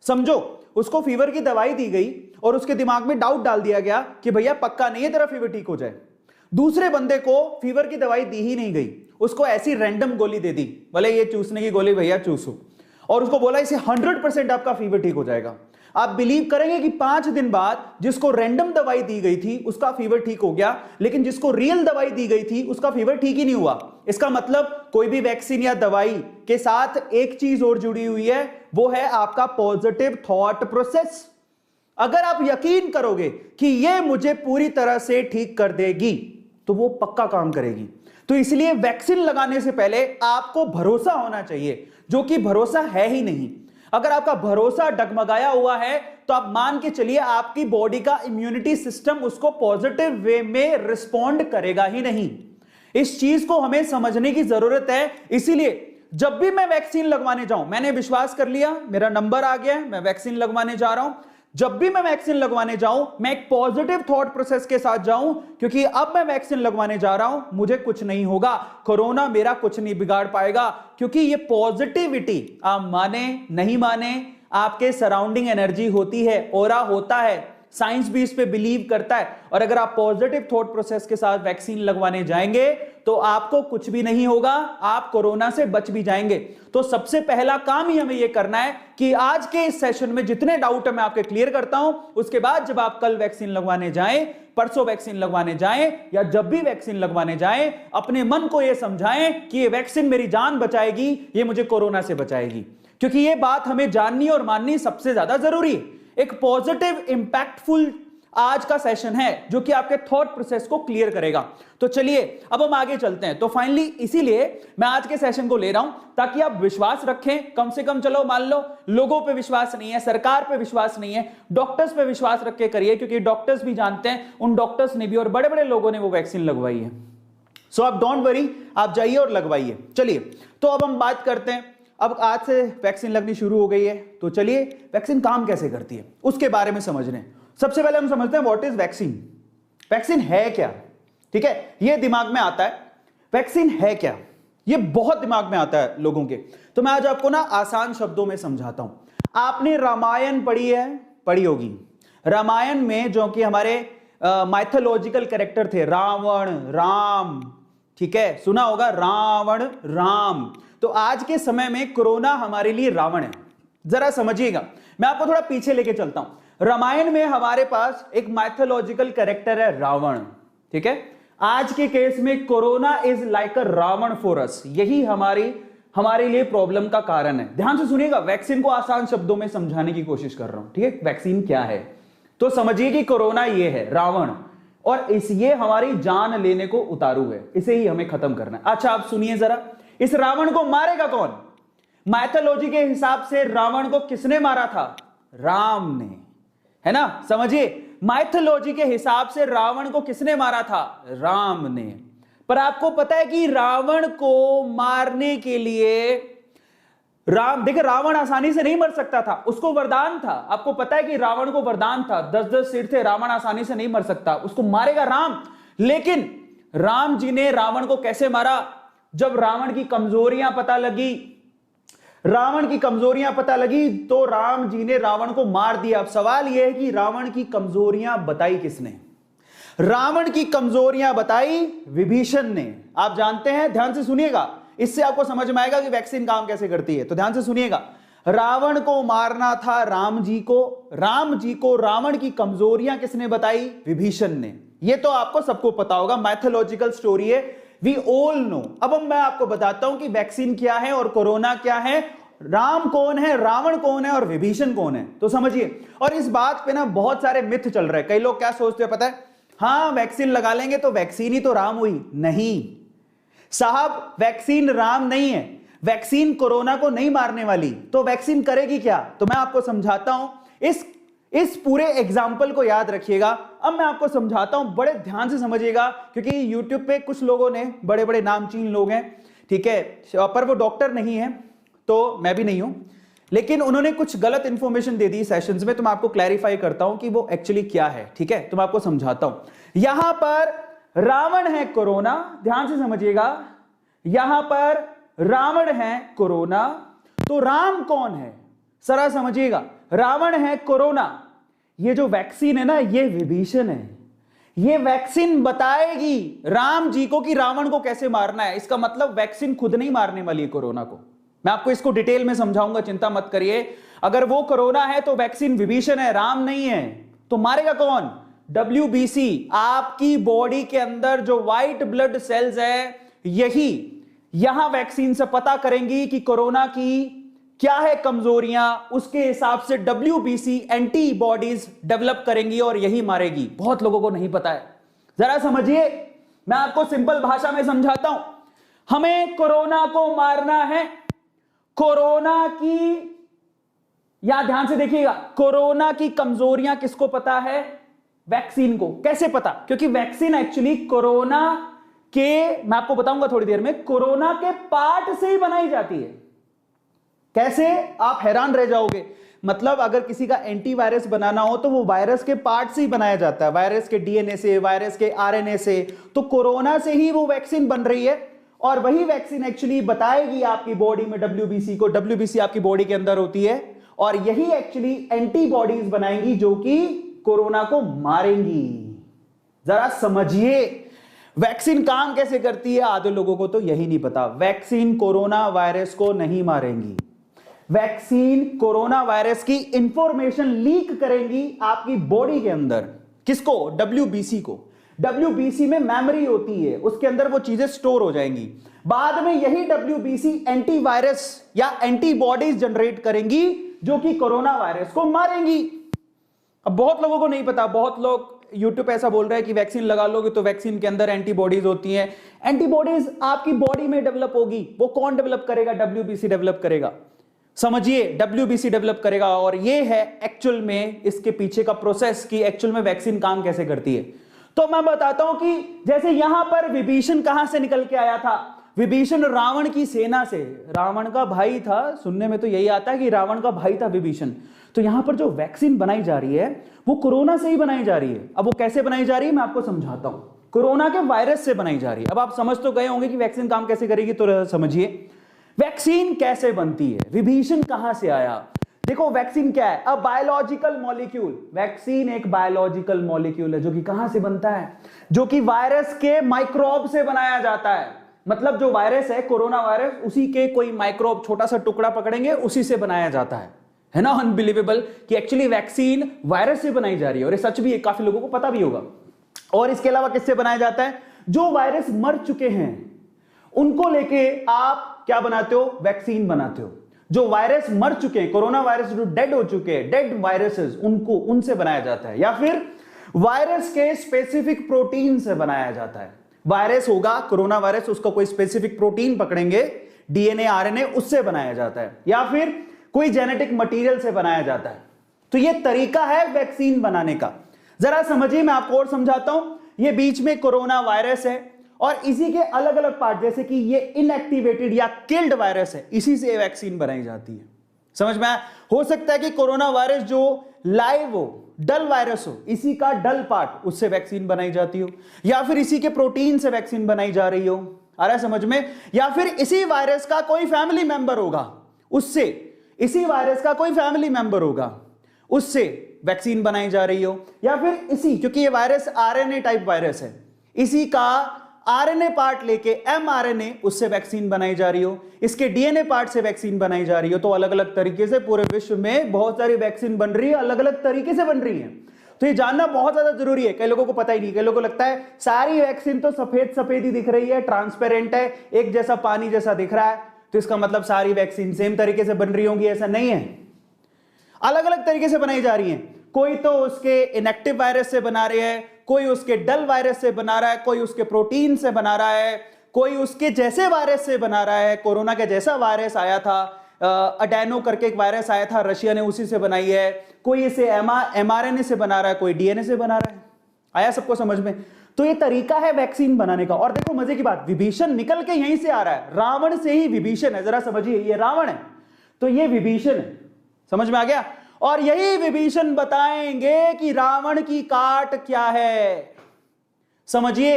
समझो, उसको फीवर की दवाई दी गई और उसके दिमाग में डाउट डाल दिया गया कि भैया पक्का नहीं है तेरा फीवर ठीक हो जाए। दूसरे बंदे को फीवर की दवाई दी ही नहीं गई, उसको ऐसी रैंडम गोली दे दी, भले ये चूसने की गोली भैया चूसो, और उसको बोला इसे 100% आपका फीवर ठीक हो जाएगा। आप बिलीव करेंगे कि 5 दिन बाद जिसको रैंडम दवाई दी गई थी उसका फीवर ठीक हो गया, लेकिन जिसको रियल दवाई दी गई थी उसका फीवर ठीक ही नहीं हुआ। इसका मतलब कोई भी वैक्सीन या दवाई के साथ एक चीज और जुड़ी हुई है, वो है आपका पॉजिटिव थॉट प्रोसेस। अगर आप यकीन करोगे कि ये मुझे पूरी तरह से ठीक कर देगी तो वो पक्का काम करेगी। तो इसलिए वैक्सीन लगाने से पहले आपको भरोसा होना चाहिए, जो कि भरोसा है ही नहीं। अगर आपका भरोसा डगमगाया हुआ है तो आप मान के चलिए आपकी बॉडी का इम्यूनिटी सिस्टम उसको पॉजिटिव वे में रिस्पॉन्ड करेगा ही नहीं। इस चीज को हमें समझने की जरूरत है। इसीलिए जब भी मैं वैक्सीन लगवाने जाऊं, मैंने विश्वास कर लिया, मेरा नंबर आ गया है, मैं वैक्सीन लगवाने जा रहा हूं। जब भी मैं वैक्सीन लगवाने जाऊं, मैं एक पॉजिटिव थॉट प्रोसेस के साथ जाऊं, क्योंकि अब मैं वैक्सीन लगवाने जा रहा हूं, मुझे कुछ नहीं होगा, कोरोना मेरा कुछ नहीं बिगाड़ पाएगा। क्योंकि ये पॉजिटिविटी, आप माने नहीं माने, आपके सराउंडिंग एनर्जी होती है, ऑरा होता है, साइंस भी इस पे बिलीव करता है। और अगर आप पॉजिटिव थॉट प्रोसेस के साथ वैक्सीन लगवाने जाएंगे तो आपको कुछ भी नहीं होगा, आप कोरोना से बच भी जाएंगे। तो सबसे पहला काम ही हमें यह करना है कि आज के इस सेशन में जितने डाउट है मैं आपके क्लियर करता हूं। उसके बाद जब आप कल वैक्सीन लगवाने जाएं, परसों वैक्सीन लगवाने जाएं, या जब भी वैक्सीन लगवाने जाएं, अपने मन को यह समझाएं कि ये वैक्सीन मेरी जान बचाएगी, ये मुझे कोरोना से बचाएगी। क्योंकि ये बात हमें जाननी और माननी सबसे ज्यादा जरूरी है। एक पॉजिटिव इंपैक्टफुल आज का सेशन है जो कि आपके थॉट प्रोसेस को क्लियर करेगा। तो चलिए अब हम आगे चलते हैं। तो फाइनली इसीलिए मैं आज के सेशन को ले रहा हूं ताकि आप विश्वास रखें, कम से कम। चलो मान लो लोगों पे विश्वास नहीं है, सरकार पे विश्वास नहीं है, डॉक्टर्स पे विश्वास रख के करिए, क्योंकि डॉक्टर्स भी जानते हैं, उन डॉक्टर्स ने भी और बड़े बड़े लोगों ने वो वैक्सीन लगवाई है। सो आप डोंट वरी, आप जाइए और लगवाइए। चलिए तो अब हम बात करते हैं। अब आज से वैक्सीन लगनी शुरू हो गई है, तो चलिए वैक्सीन काम कैसे करती है उसके बारे में समझ रहे हैं। सबसे पहले हम समझते हैं व्हाट इज वैक्सीन। वैक्सीन है क्या? ठीक है, ये दिमाग में आता है, वैक्सीन है क्या, ये बहुत दिमाग में आता है लोगों के। तो मैं आज आपको ना आसान शब्दों में समझाता हूं। आपने रामायण पढ़ी है, पढ़ी होगी। रामायण में जो कि हमारे माइथोलॉजिकल कैरेक्टर थे, रावण, राम, ठीक है, सुना होगा रावण, राम। तो आज के समय में कोरोना हमारे लिए रावण है। जरा समझिएगा, मैं आपको थोड़ा पीछे लेके चलता हूं। रामायण में हमारे पास एक माइथोलॉजिकल कैरेक्टर है रावण, ठीक है। आज के केस में corona is like a Ravan for us. यही हमारे लिए प्रॉब्लम का कारण है। ध्यान से सुनिएगा, वैक्सीन को आसान शब्दों में समझाने की कोशिश कर रहा हूं, ठीक है। वैक्सीन क्या है तो समझिए कि कोरोना ये है रावण, और ये हमारी जान लेने को उतारू है, इसे ही हमें खत्म करना है। अच्छा आप सुनिए जरा, इस रावण को मारेगा कौन? माइथोलॉजी के हिसाब से रावण को किसने मारा था? राम ने, है ना। समझिए, माइथोलॉजी के हिसाब से रावण को किसने मारा था? राम ने। पर आपको पता है कि रावण को मारने के लिए देखिए रावण आसानी से नहीं मर सकता था, उसको वरदान था। आपको पता है कि रावण को वरदान था, 10-10 सिर थे, रावण आसानी से नहीं मर सकता, उसको मारेगा राम। लेकिन राम जी ने रावण को कैसे मारा? जब रावण की कमजोरियां पता लगी तो राम जी ने रावण को मार दिया। अब सवाल यह है कि रावण की कमजोरियां बताई किसने? रावण की कमजोरियां बताई विभीषण ने। आप जानते हैं, ध्यान से सुनिएगा, इससे आपको समझ में आएगा कि वैक्सीन काम कैसे करती है। तो ध्यान से सुनिएगा, रावण को मारना था राम जी को रावण की कमजोरियां किसने बताई? विभीषण ने। यह तो आपको सबको पता होगा, माइथोलॉजिकल स्टोरी है, वी ऑल नो। अब मैं आपको बताता हूं कि वैक्सीन क्या है और कोरोना क्या है, राम कौन है, रावण कौन है और विभीषण कौन है। तो समझिए, और इस बात पे ना बहुत सारे मिथ चल रहे हैं। कई लोग क्या सोचते हैं पता है, हाँ वैक्सीन लगा लेंगे तो वैक्सीन ही तो राम हुई। नहीं साहब, वैक्सीन राम नहीं है, वैक्सीन कोरोना को नहीं मारने वाली। तो वैक्सीन करेगी क्या? तो मैं आपको समझाता हूं। इस पूरे एग्जाम्पल को याद रखिएगा। अब मैं आपको समझाता हूं, बड़े ध्यान से समझिएगा, क्योंकि YouTube पे कुछ लोगों ने, बड़े बड़े नामचीन लोग हैं, ठीक है, पर वो डॉक्टर नहीं है, तो मैं भी नहीं हूं, लेकिन उन्होंने कुछ गलत इंफॉर्मेशन दे दी सेशंस में। तो मैं आपको क्लैरिफाई करता हूं कि वो एक्चुअली क्या है, ठीक है। तो मैं आपको समझाता हूं। यहां पर रावण है कोरोना, ध्यान से समझिएगा, यहां पर रावण है कोरोना, तो राम कौन है? जरा समझिएगा, रावण है कोरोना, ये जो वैक्सीन है ना, ये विभीषण है। ये वैक्सीन बताएगी राम जी को कि रावण को कैसे मारना है। इसका मतलब वैक्सीन खुद नहीं मारने वाली है कोरोना को। मैं आपको इसको डिटेल में समझाऊंगा, चिंता मत करिए। अगर वो कोरोना है तो वैक्सीन विभीषण है, राम नहीं है, तो मारेगा कौन? WBC। आपकी बॉडी के अंदर जो व्हाइट ब्लड सेल्स है, यही यहां वैक्सीन से पता करेंगी कि कोरोना की क्या है कमजोरियां, उसके हिसाब से WBC एंटीबॉडीज डेवलप करेंगी और यही मारेगी। बहुत लोगों को नहीं पता है, जरा समझिए, मैं आपको सिंपल भाषा में समझाता हूं। हमें कोरोना को मारना है। कोरोना की, यहां ध्यान से देखिएगा, कोरोना की कमजोरियां किसको पता है? वैक्सीन को। कैसे पता? क्योंकि वैक्सीन एक्चुअली कोरोना के, मैं आपको बताऊंगा थोड़ी देर में, कोरोना के पार्ट से ही बनाई जाती है। कैसे? आप हैरान रह जाओगे। मतलब अगर किसी का एंटीवायरस बनाना हो तो वो वायरस के पार्ट से ही बनाया जाता है, वायरस के DNA से, वायरस के RNA से। तो कोरोना से ही वो वैक्सीन बन रही है और वही वैक्सीन एक्चुअली बताएगी आपकी बॉडी में WBC को। WBC आपकी बॉडी के अंदर होती है और यही एक्चुअली एंटीबॉडीज बनाएंगी जो कि कोरोना को मारेंगी। जरा समझिए वैक्सीन काम कैसे करती है। आधे लोगों को तो यही नहीं पता। वैक्सीन कोरोना वायरस को नहीं मारेंगी, वैक्सीन कोरोना वायरस की इंफॉर्मेशन लीक करेंगी आपकी बॉडी के अंदर। किसको? WBC को। WBC में मेमोरी होती है, उसके अंदर वो चीजें स्टोर हो जाएंगी। बाद में यही WBC एंटीवायरस या एंटीबॉडीज जनरेट करेंगी जो कि कोरोना वायरस को मारेंगी। अब बहुत लोगों को नहीं पता, बहुत लोग यूट्यूब पे ऐसा बोल रहे हैं कि वैक्सीन लगा लोगे तो वैक्सीन के अंदर एंटीबॉडीज होती हैं। एंटीबॉडीज आपकी बॉडी में डेवलप होगी। वो कौन डेवलप करेगा? WBC डेवलप करेगा। समझिए, WBC डेवलप करेगा। और ये है एक्चुअल में इसके पीछे का प्रोसेस कि एक्चुअल में वैक्सीन काम कैसे करती है। तो मैं बताता हूं कि जैसे यहां पर विभीषण कहां से निकल के आया था? विभीषण रावण की सेना से, रावण का भाई था। सुनने में तो यही आता है कि रावण का भाई था विभीषण। तो यहां पर जो वैक्सीन बनाई जा रही है वो कोरोना से ही बनाई जा रही है। अब वो कैसे बनाई जा रही है मैं आपको समझाता हूं। कोरोना के वायरस से बनाई जा रही है। अब आप समझ तो गए होंगे कि वैक्सीन काम कैसे करेगी, तो समझिए वैक्सीन कैसे बनती है, विभीषण कहां से आया। देखो वैक्सीन क्या है? A biological molecule. वैक्सीन एक बायोलॉजिकल मॉलिक्यूल है जो कि कहां से बनता है? जो कि वायरस के माइक्रोब से बनाया जाता है। मतलब जो वायरस है कोरोना वायरस, उसी के कोई माइक्रोब छोटा सा टुकड़ा पकड़ेंगे, उसी से बनाया जाता है ना। अनबिलीवेबल कि एक्चुअली वैक्सीन वायरस से बनाई जा रही है और ये सच भी है, काफी लोगों को पता भी होगा। और इसके अलावा किससे बनाया जाता है? जो वायरस मर चुके हैं उनको लेके आप क्या बनाते हो? वैक्सीन बनाते हो। जो वायरस मर चुके हैं, कोरोना वायरस जो डेड हो चुके हैं, डेड वायरसेस, उनको उनसे बनाया जाता है। या फिर वायरस के स्पेसिफिक प्रोटीन से बनाया जाता है। वायरस होगा कोरोना वायरस, उसका कोई स्पेसिफिक प्रोटीन पकड़ेंगे, DNA RNA, उससे बनाया जाता है। या फिर कोई जेनेटिक मटेरियल से बनाया जाता है। तो यह तरीका है वैक्सीन बनाने का। जरा समझिए, मैं आपको और समझाता हूं। ये बीच में कोरोना वायरस है और इसी के अलग अलग पार्ट, जैसे कि ये इनएक्टिवेटेड या किल्ड वायरस है, इसी से वैक्सीन बनाई जाती है। समझ में आया? हो सकता है कि कोरोना वायरस जो लाइव हो, डल वायरस हो, इसी का डल पार्ट, उससे वैक्सीन बनाई जाती हो। या फिर इसी के प्रोटीन से वैक्सीन बनाई जा रही हो। आ रहा है समझ में? या फिर इसी वायरस का कोई फैमिली मेंबर होगा, उससे, इसी वायरस का कोई फैमिली मेंबर होगा, उससे वैक्सीन बनाई जा रही हो। या फिर इसी, क्योंकि ये वायरस RNA टाइप वायरस है, इसी का RNA पार्ट लेके mRNA, उससे वैक्सीन बनाई जा रही हो। इसके DNA पार्ट से वैक्सीन बनाई जा रही हो। तो अलग अलग तरीके से पूरे विश्व में बहुत सारी वैक्सीन बन रही है, अलग अलग तरीके से बन रही है। तो ये जानना बहुत ज्यादा जरूरी है। कई लोगों को पता ही नहीं। कई लोगों को लगता है सारी वैक्सीन तो सफेद सफेद ही दिख रही है, ट्रांसपेरेंट है, एक जैसा पानी जैसा दिख रहा है, तो इसका मतलब सारी वैक्सीन सेम तरीके से बन रही होंगी। ऐसा नहीं है, अलग अलग तरीके से बनाई जा रही है। कोई तो उसके इनएक्टिव वायरस से बना रहे हैं, कोई उसके डल वायरस से बना रहा है, कोई उसके प्रोटीन से बना रहा है, कोई उसके जैसे वायरस से बना रहा है। कोरोना के जैसा वायरस आया था, अडेनो करके एक वायरस आया था, रशिया ने उसी से बनाई है। कोई इसे mRNA से बना रहा है, कोई DNA से बना रहा है। आया सबको समझ में? तो ये तरीका है वैक्सीन बनाने का। और देखो मजे की बात, विभीषण निकल के यहीं से आ रहा है, रावण से ही विभीषण है। जरा समझिए, ये रावण है तो ये विभीषण है। समझ में आ गया? और यही विभीषण बताएंगे कि रावण की काट क्या है। समझिए,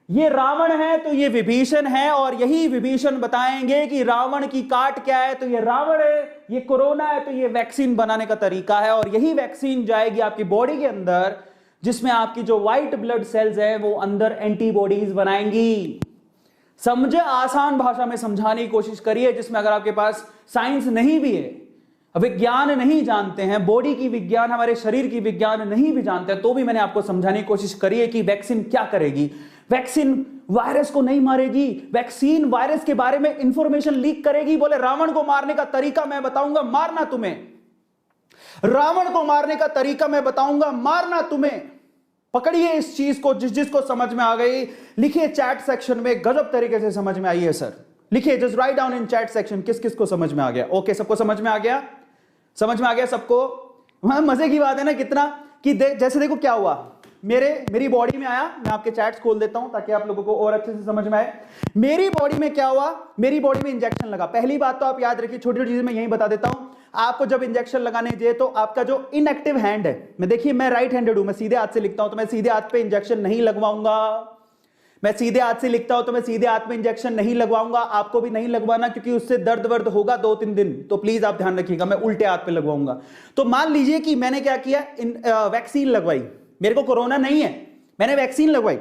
ये रावण है तो ये विभीषण है, और यही विभीषण बताएंगे कि रावण की काट क्या है। तो ये रावण है, ये कोरोना है, तो ये वैक्सीन बनाने का तरीका है। और यही वैक्सीन जाएगी आपकी बॉडी के अंदर, जिसमें आपकी जो व्हाइट ब्लड सेल्स है वो अंदर एंटीबॉडीज बनाएंगी। समझे? आसान भाषा में समझाने की कोशिश करिए, जिसमें अगर आपके पास साइंस नहीं भी है, विज्ञान नहीं जानते हैं, बॉडी की विज्ञान, हमारे शरीर की विज्ञान नहीं भी जानते हैं, तो भी मैंने आपको समझाने की कोशिश करी है कि वैक्सीन क्या करेगी। वैक्सीन वायरस को नहीं मारेगी, वैक्सीन वायरस के बारे में इंफॉर्मेशन लीक करेगी। बोले रावण को मारने का तरीका मैं बताऊंगा, मारना तुम्हें। रावण को मारने का तरीका मैं बताऊंगा, मारना तुम्हें। पकड़िए इस चीज को, जिसको समझ में आ गई लिखिए चैट सेक्शन में, गजब तरीके से समझ में आई है सर, लिखिए, just write down in chat section किस किस को समझ में आ गया। ओके, सबको समझ में आ गया, समझ में आ गया सबको। वहां मजे की बात है ना कितना, कि जैसे देखो क्या हुआ, मेरी बॉडी में आया, मैं आपके चैट्स खोल देता हूं ताकि आप लोगों को और अच्छे से समझ में आए। मेरी बॉडी में क्या हुआ, मेरी बॉडी में इंजेक्शन लगा। पहली बात तो आप याद रखिए, छोटी छोटी चीजें मैं यही बता देता हूं आपको। जब इंजेक्शन लगाने जाए तो आपका जो इनएक्टिव हैंड है, मैं देखिए मैं राइट हैंडेड हूं, मैं सीधे हाथ से लिखता हूं तो मैं सीधे हाथ पे इंजेक्शन नहीं लगवाऊंगा। मैं सीधे हाथ से लिखता हूं तो मैं सीधे हाथ में इंजेक्शन नहीं लगवाऊंगा, आपको भी नहीं लगवाना, क्योंकि उससे दर्द वर्द होगा 2-3 दिन, तो प्लीज आप ध्यान रखिएगा। मैं उल्टे हाथ पे लगवाऊंगा। तो मान लीजिए कि मैंने क्या किया, वैक्सीन लगवाई, मेरे को कोरोना नहीं है, मैंने वैक्सीन लगवाई,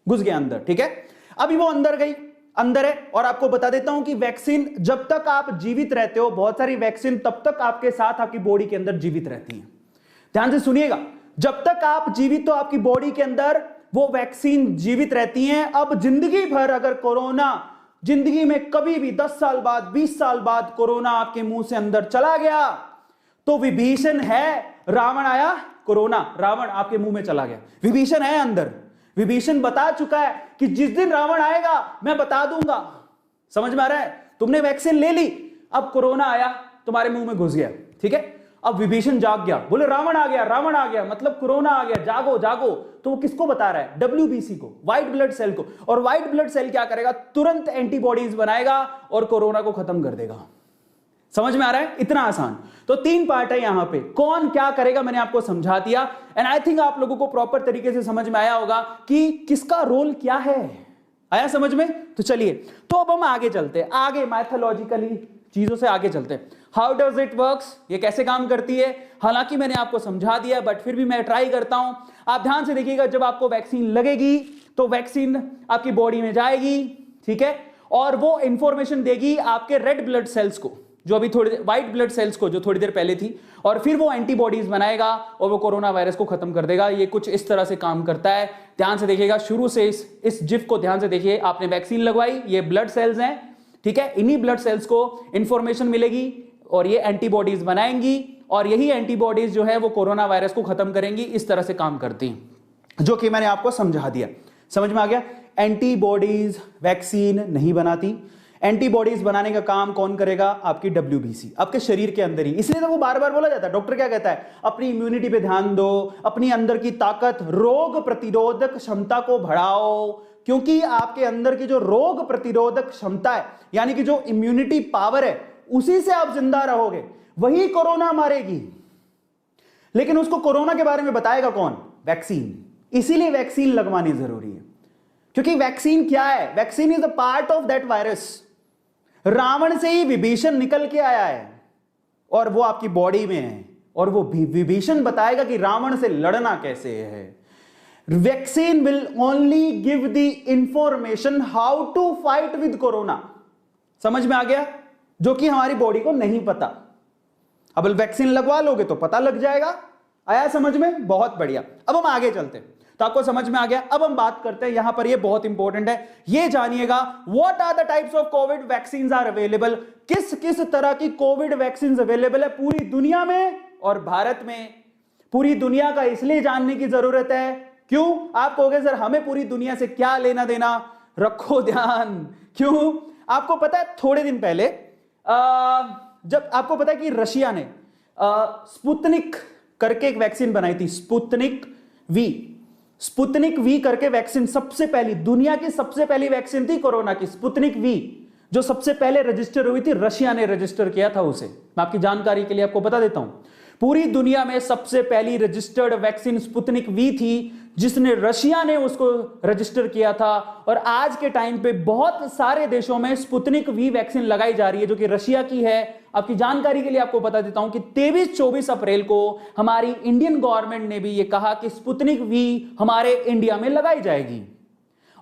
घुस गया अंदर, ठीक है। अभी वो अंदर गई, अंदर है। और आपको बता देता हूं कि वैक्सीन जब तक आप जीवित रहते हो, बहुत सारी वैक्सीन तब तक आपके साथ आपकी बॉडी के अंदर जीवित रहती है। ध्यान से सुनिएगा, जब तक आप जीवित हो आपकी बॉडी के अंदर वो वैक्सीन जीवित रहती हैं। अब जिंदगी भर अगर कोरोना, जिंदगी में कभी भी 10 साल बाद, 20 साल बाद कोरोना आपके मुंह से अंदर चला गया तो विभीषण है, रावण आया, कोरोना, रावण आपके मुंह में चला गया, विभीषण है अंदर। विभीषण बता चुका है कि जिस दिन रावण आएगा मैं बता दूंगा। समझ में आ रहा है, तुमने वैक्सीन ले ली, अब कोरोना आया तुम्हारे मुंह में घुस गया, ठीक है। अब विभीषण जाग गया, बोले रावण आ गया, रावण आ गया, मतलब कोरोना आ गया, जागो जागो। तो वो किसको बता रहा है, WBC को, व्हाइट ब्लड सेल को। और व्हाइट ब्लड सेल क्या करेगा, तुरंत एंटीबॉडीज बनाएगा और कोरोना को खत्म कर देगा। समझ में आ रहा है, इतना आसान। तो 3 पार्ट है यहां पे, कौन क्या करेगा मैंने आपको समझा दिया। एंड आई थिंक आप लोगों को प्रॉपर तरीके से समझ में आया होगा कि किसका रोल क्या है। आया समझ में? तो चलिए, तो अब हम आगे चलते हैं, आगे मैथोलॉजिकली चीजों से आगे चलते हैं। हाउ डज इट वर्क्स, ये कैसे काम करती है। हालांकि मैंने आपको समझा दिया, बट फिर भी मैं ट्राई करता हूं। आप ध्यान से देखिएगा, जब आपको वैक्सीन लगेगी तो वैक्सीन आपकी बॉडी में जाएगी, ठीक है, और वो इंफॉर्मेशन देगी आपके रेड ब्लड सेल्स को, जो अभी थोड़ी व्हाइट ब्लड सेल्स को, जो थोड़ी देर पहले थी, और फिर वो एंटीबॉडीज बनाएगा और वो कोरोना वायरस को खत्म कर देगा। ये कुछ इस तरह से काम करता है। ध्यान से देखिएगा, शुरू से इस जिफ को ध्यान से देखिए। आपने वैक्सीन लगवाई, ये ब्लड सेल्स हैं, ठीक है, इन्हीं ब्लड सेल्स को इंफॉर्मेशन मिलेगी और ये एंटीबॉडीज बनाएंगी, और यही एंटीबॉडीज जो है वो कोरोना वायरस को खत्म करेंगी। इस तरह से काम करती हैं, जो कि मैंने आपको समझा दिया। समझ में आ गया। एंटीबॉडीज वैक्सीन नहीं बनाती, एंटीबॉडीज बनाने का काम कौन करेगा, आपकी WBC, आपके शरीर के अंदर ही। इसलिए तो वो बार बार बोला जाता है, डॉक्टर क्या कहता है, अपनी इम्यूनिटी पे ध्यान दो, अपनी अंदर की ताकत, रोग प्रतिरोधक क्षमता को बढ़ाओ, क्योंकि आपके अंदर की जो रोग प्रतिरोधक क्षमता है, यानी कि जो इम्यूनिटी पावर है, उसी से आप जिंदा रहोगे, वही कोरोना मारेगी। लेकिन उसको कोरोना के बारे में बताएगा कौन, वैक्सीन। इसीलिए वैक्सीन लगवानी जरूरी है, क्योंकि वैक्सीन क्या है, vaccine is a part of that virus. Ravan से ही विभीषण निकल के आया है और वो आपकी बॉडी में है, और वो विभीषण बताएगा कि रावण से लड़ना कैसे है। Vaccine will only give the information how to fight with corona. समझ में आ गया, जो कि हमारी बॉडी को नहीं पता। अब वैक्सीन लगवा लोगे तो पता लग जाएगा। आया समझ में? बहुत बढ़िया। अब हम आगे चलते हैं, तो आपको समझ में आ गया। अब हम बात करते हैं, यहां पर ये बहुत इंपॉर्टेंट है, ये जानिएगा, what are the types of COVID vaccine are available. किस किस तरह की कोविड वैक्सीन अवेलेबल है पूरी दुनिया में और भारत में। पूरी दुनिया का इसलिए जानने की जरूरत है, क्यों? आप कहोगे सर हमें पूरी दुनिया से क्या लेना देना, रखो ध्यान। क्यों? आपको पता है थोड़े दिन पहले जब आपको पता है कि रशिया ने स्पुतनिक करके एक वैक्सीन बनाई थी, स्पुतनिक वी करके वैक्सीन, सबसे पहली, दुनिया की सबसे पहली वैक्सीन थी कोरोना की, स्पुतनिक वी, जो सबसे पहले रजिस्टर हुई थी, रशिया ने रजिस्टर किया था उसे। मैं आपकी जानकारी के लिए आपको बता देता हूं, पूरी दुनिया में सबसे पहली रजिस्टर्ड वैक्सीन स्पुतनिक वी थी, जिसने रशिया ने उसको रजिस्टर किया था। और आज के टाइम पे बहुत सारे देशों में स्पुतनिक वी वैक्सीन लगाई जा रही है, जो कि रशिया की है। आपकी जानकारी के लिए आपको बता देता हूं कि 23-24 अप्रैल को हमारी इंडियन गवर्नमेंट ने भी यह कहा कि स्पुतनिक वी हमारे इंडिया में लगाई जाएगी,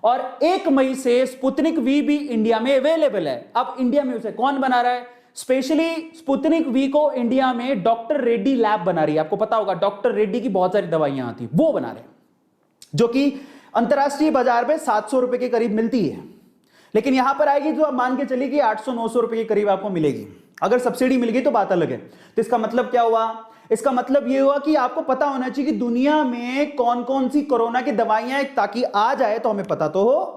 और 1 मई से स्पुतनिक वी भी इंडिया में अवेलेबल है। अब इंडिया में उसे कौन बना रहा है? स्पेशली स्पुतनिक वी को इंडिया में डॉक्टर रेड्डी लैब बना रही है। आपको पता होगा डॉक्टर रेड्डी की बहुत सारी दवाइयां आती है, वो बना रहे हैं, जो कि अंतरराष्ट्रीय बाजार में 700 रुपए के करीब मिलती है, लेकिन यहां पर आएगी तो आप मान के चलिए कि 800-900 रुपए के करीब आपको मिलेगी। अगर सब्सिडी मिल गई तो बात अलग है। तो इसका मतलब क्या हुआ? इसका मतलब यह हुआ कि आपको पता होना चाहिए कि दुनिया में कौन कौन सी कोरोना की दवाइयां, ताकि आ जाए तो हमें पता तो हो,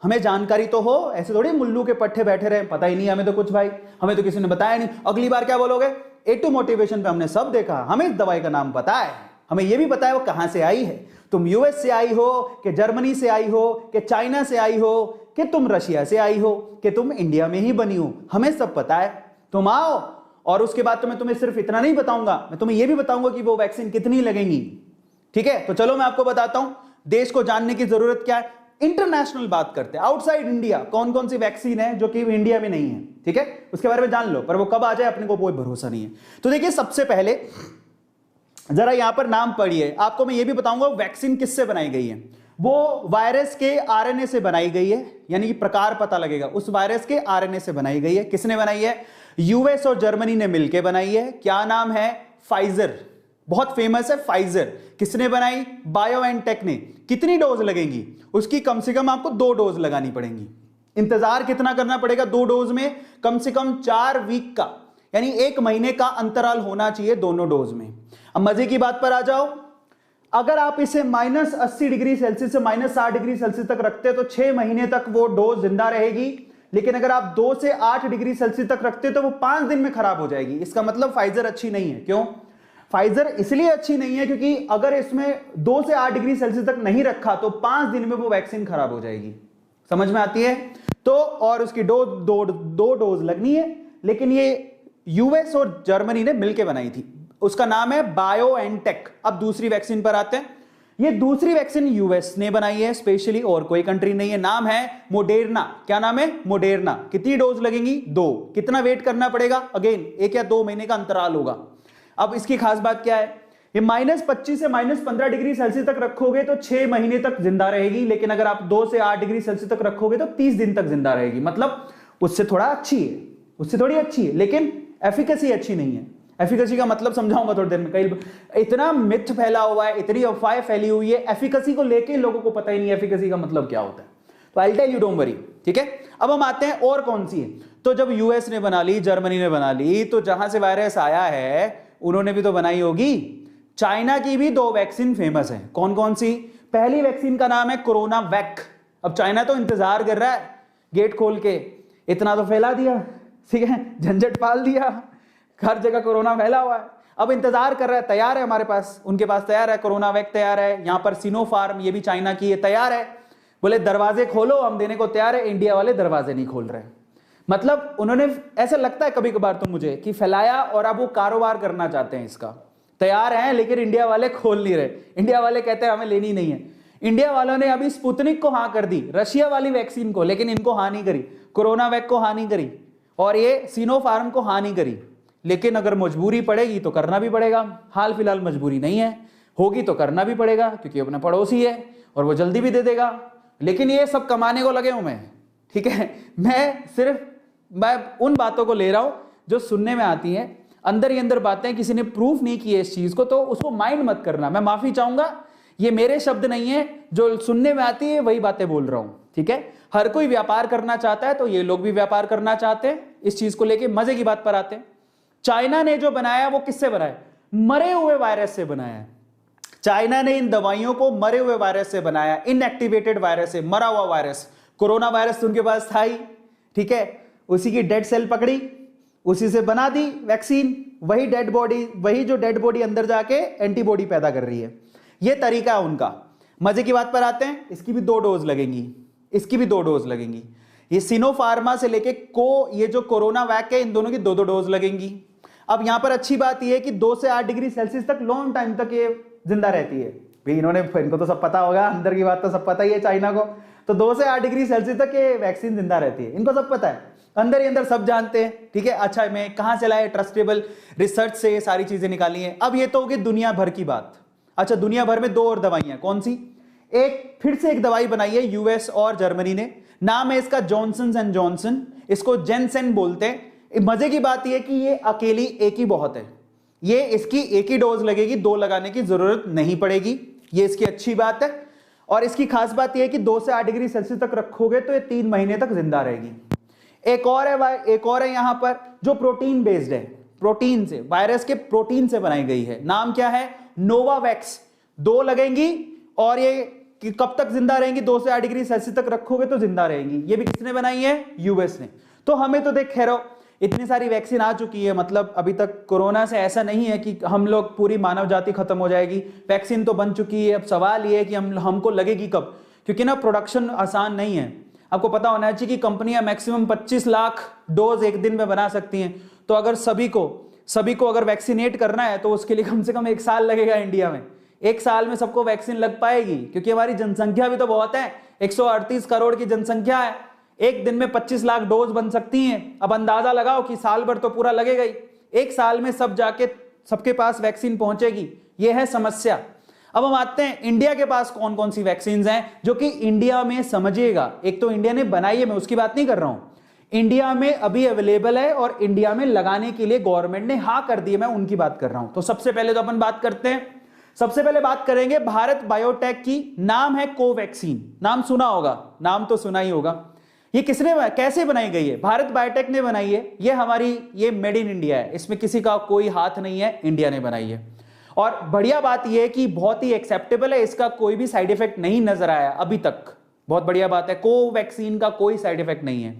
हमें जानकारी तो हो। ऐसे थोड़ी मुल्लू के पट्टे बैठे रहे, पता ही नहीं हमें तो कुछ भाई, हमें तो किसी ने बताया नहीं। अगली बार क्या बोलोगे? A2 मोटिवेशन पे हमने सब देखा, हमें इस दवाई का नाम पता है, हमें यह भी पता है वो कहां से आई है। तुम यूएस से आई हो कि जर्मनी से आई हो कि चाइना से आई हो कि तुम रशिया से आई हो कि तुम इंडिया में ही बनी हो, हमें सब पता है। तुम आओ और उसके बाद तो मैं तुम्हें सिर्फ इतना नहीं बताऊंगा, मैं तुम्हें यह भी बताऊंगा कि वो वैक्सीन कितनी लगेंगी। ठीक है, तो चलो मैं आपको बताता हूं देश को जानने की जरूरत क्या है। इंटरनेशनल बात करते हैं, आउटसाइड इंडिया कौन कौन सी वैक्सीन है जो कि इंडिया में नहीं है। ठीक है, उसके बारे में जान लो, पर वो कब आ जाए अपने को कोई भरोसा नहीं है। तो देखिए, सबसे पहले जरा यहां पर नाम पढ़िए। आपको मैं ये भी बताऊंगा वैक्सीन किससे बनाई गई है। वो वायरस के आरएनए से बनाई गई है, यानी कि प्रकार पता लगेगा, उस वायरस के आरएनए से बनाई गई है। किसने बनाई है? यूएस और जर्मनी ने मिलकर बनाई है। क्या नाम है? फाइजर, बहुत फेमस है फाइजर। किसने बनाई? बायोएनटेक ने। कितनी डोज लगेंगी उसकी? कम से कम आपको 2 डोज लगानी पड़ेंगी। इंतजार कितना करना पड़ेगा 2 डोज में? कम से कम 4 वीक का, यानी 1 महीने का अंतराल होना चाहिए दोनों डोज में। अब मजे की बात पर आ जाओ, अगर आप इसे -80 डिग्री सेल्सियस से -60 डिग्री सेल्सियस तक रखते तो 6 महीने तक वो डोज जिंदा रहेगी। लेकिन अगर आप 2 से 8 डिग्री सेल्सियस तक रखते तो वो 5 दिन में खराब हो जाएगी। इसका मतलब फाइजर अच्छी नहीं है। क्यों? फाइजर इसलिए अच्छी नहीं है क्योंकि अगर इसमें 2 से 8 डिग्री सेल्सियस तक नहीं रखा तो 5 दिन में वो वैक्सीन खराब हो जाएगी। समझ में आती है? तो और उसकी दो डोज लगनी है, लेकिन ये यूएस और जर्मनी ने मिलकर बनाई थी। उसका नाम है बायोएनटेक। अब दूसरी वैक्सीन पर आते हैं। ये दूसरी वैक्सीन यूएस ने बनाई है स्पेशली, और कोई कंट्री नहीं है। नाम है मोडेरना। क्या नाम है? मोडेरना। कितनी डोज लगेंगी? 2। कितना वेट करना पड़ेगा? अगेन 1 या 2 महीने का अंतराल होगा। अब इसकी खास बात क्या है? ये -25 से -15 डिग्री सेल्सियस तक रखोगे तो 6 महीने तक जिंदा रहेगी, लेकिन अगर आप 2 से 8 डिग्री सेल्सियस तक रखोगे तो 30 दिन तक जिंदा रहेगी। मतलब उससे थोड़ा अच्छी है, उससे थोड़ी अच्छी है, लेकिन एफिकेसी अच्छी नहीं है। एफिकेसी का मतलब समझाऊंगा थोड़ी देर में। कई इतना मिथ फैला हुआ है, इतनी अफवाह फैली हुई है, एफिकेसी को लेके लोगों को पता ही नहीं एफिकेसी का मतलब क्या होता है। तो I tell you, don't worry. ठीक है, अब हम आते हैं और कौन सी है। तो जब यूएस ने बना ली, जर्मनी ने बना ली, तो जहां से वायरस आया है उन्होंने भी तो बनाई होगी। चाइना की भी 2 वैक्सीन फेमस है। कौन कौन सी? पहली वैक्सीन का नाम है कोरोना वैक। अब चाइना तो इंतजार कर रहा है गेट खोल के, इतना तो फैला दिया, ठीक है, झंझट पाल दिया, हर जगह कोरोना फैला हुआ है। अब इंतजार कर रहा है, तैयार है हमारे पास, उनके पास तैयार है, कोरोना वैक तैयार है। यहां पर सिनोफार्म, ये भी चाइना की है, तैयार है। बोले दरवाजे खोलो, हम देने को तैयार है। इंडिया वाले दरवाजे नहीं खोल रहे। मतलब उन्होंने, ऐसा लगता है कभी कभार तो मुझे कि फैलाया और अब वो कारोबार करना चाहते हैं इसका, तैयार हैं, लेकिन इंडिया वाले खोल नहीं रहे। इंडिया वाले कहते हैं हमें लेनी नहीं है। इंडिया वालों ने अभी स्पुतनिक को हाँ कर दी, रशिया वाली वैक्सीन को, लेकिन इनको हाँ नहीं करी, कोरोना वैक को हाँ नहीं करी, और ये सिनोफार्म को हाँ नहीं करी। लेकिन अगर मजबूरी पड़ेगी तो करना भी पड़ेगा। हाल फिलहाल मजबूरी नहीं है, होगी तो करना भी पड़ेगा, क्योंकि अपना पड़ोसी है और वो जल्दी भी दे देगा। लेकिन ये सब कमाने को लगे हूं मैं, ठीक है। मैं उन बातों को ले रहा हूं जो सुनने में आती हैं, अंदर ही अंदर बातें, किसी ने प्रूफ नहीं की है इस चीज को, तो उसको माइंड मत करना। मैं माफी चाहूंगा, ये मेरे शब्द नहीं है, जो सुनने में आती है वही बातें बोल रहा हूं, ठीक है। हर कोई व्यापार करना चाहता है, तो ये लोग भी व्यापार करना चाहते हैं। इस चीज को लेके मजे की बात पर आते हैं। चाइना ने जो बनाया वो किससे बनाया? मरे हुए वायरस से बनाया। चाइना ने इन दवाइयों को मरे हुए वायरस से बनाया, इनएक्टिवेटेड वायरस से, मरा हुआ वायरस। कोरोना वायरस उनके पास था ही, ठीक है, उसी की डेड सेल पकड़ी, उसी से बना दी वैक्सीन। वही डेड बॉडी, वही जो डेड बॉडी अंदर जाके एंटीबॉडी पैदा कर रही है। ये तरीका है उनका। मजे की बात पर आते हैं, इसकी भी 2 डोज लगेंगी, इसकी भी 2 डोज लगेंगी। ये सिनोफार्मा से लेके ये जो कोरोना वैक है, इन दोनों की 2 डोज लगेंगी। अब यहां पर अच्छी बात यह है कि 2 से 8 डिग्री सेल्सियस तक लॉन्ग टाइम तक ये जिंदा रहती है। भाई इनको तो सब पता होगा, अंदर की बात तो सब पता ही है चाइना को। तो 2 से 8 डिग्री सेल्सियस तक ये वैक्सीन जिंदा रहती है, इनको सब पता है, अंदर ही अंदर सब जानते हैं, ठीक है। अच्छा, मैं कहां से लाए? ट्रस्टेबल रिसर्च से ये सारी चीजें निकाली हैं। अब ये तो होगी दुनिया भर की बात। अच्छा, दुनिया भर में 2 और दवाइयां, कौन सी? एक फिर से एक दवाई बनाई है यूएस और जर्मनी ने, नाम है इसका जॉनसन एंड जॉनसन। इसको जेनसेन बोलते हैं। मजे की बात यह कि ये अकेली एक ही बहुत है, ये इसकी एक ही डोज लगेगी, 2 लगाने की जरूरत नहीं पड़ेगी, ये इसकी अच्छी बात है। और इसकी खास बात यह है कि 2 से 8 डिग्री सेल्सियस तक रखोगे तो ये 3 महीने तक जिंदा रहेगी। एक और है यहां पर जो प्रोटीन बेस्ड है, प्रोटीन से, वायरस के प्रोटीन से बनाई गई है। नाम क्या है? नोवावैक्स। 2 लगेंगी और ये कि कब तक जिंदा रहेंगी? 2 से 8 डिग्री सेल्सियस तक रखोगे तो जिंदा रहेंगी। ये भी किसने बनाई है? यूएस ने। तो हमें तो देख खैर इतनी सारी वैक्सीन आ चुकी है, मतलब अभी तक कोरोना से ऐसा नहीं है कि हम लोग पूरी मानव जाति खत्म हो जाएगी। वैक्सीन तो बन चुकी है, अब सवाल ये है कि हमको लगेगी कब, क्योंकि ना प्रोडक्शन आसान नहीं है। आपको पता होना चाहिए कि कंपनियां मैक्सिमम 25 लाख डोज एक दिन में बना सकती हैं। तो अगर सभी को अगर वैक्सीनेट करना है तो उसके लिए कम से कम 1 साल लगेगा इंडिया में। 1 साल में सबको वैक्सीन लग पाएगी? क्योंकि हमारी जनसंख्या भी तो बहुत है, 138 करोड़ की जनसंख्या है। एक दिन में 25 लाख डोज बन सकती हैं। अब अंदाजा लगाओ कि साल भर तो पूरा लगेगा ही, 1 साल में सब जाके सबके पास वैक्सीन पहुंचेगी? यह है समस्या। अब हम आते हैं इंडिया के पास कौन कौन सी वैक्सीन हैं जो कि इंडिया में, समझिएगा, एक तो इंडिया ने बनाई है, मैं उसकी बात नहीं कर रहा हूं, इंडिया में अभी अवेलेबल है और इंडिया में लगाने के लिए गवर्नमेंट ने हाँ कर दी है, मैं उनकी बात कर रहा हूं। तो सबसे पहले तो अपन बात करते हैं, सबसे पहले बात करेंगे भारत बायोटेक की। नाम है कोवैक्सीन, नाम सुना होगा, नाम तो सुना ही होगा। ये किसने, कैसे बनाई गई है? भारत बायोटेक ने बनाई है। ये मेड इन इंडिया है, इसमें किसी का कोई हाथ नहीं है, इंडिया ने बनाई है। और बढ़िया बात यह है कि बहुत ही एक्सेप्टेबल है, इसका कोई भी साइड इफेक्ट नहीं नजर आया अभी तक। बहुत बढ़िया बात है, कोवैक्सीन का कोई साइड इफेक्ट नहीं है।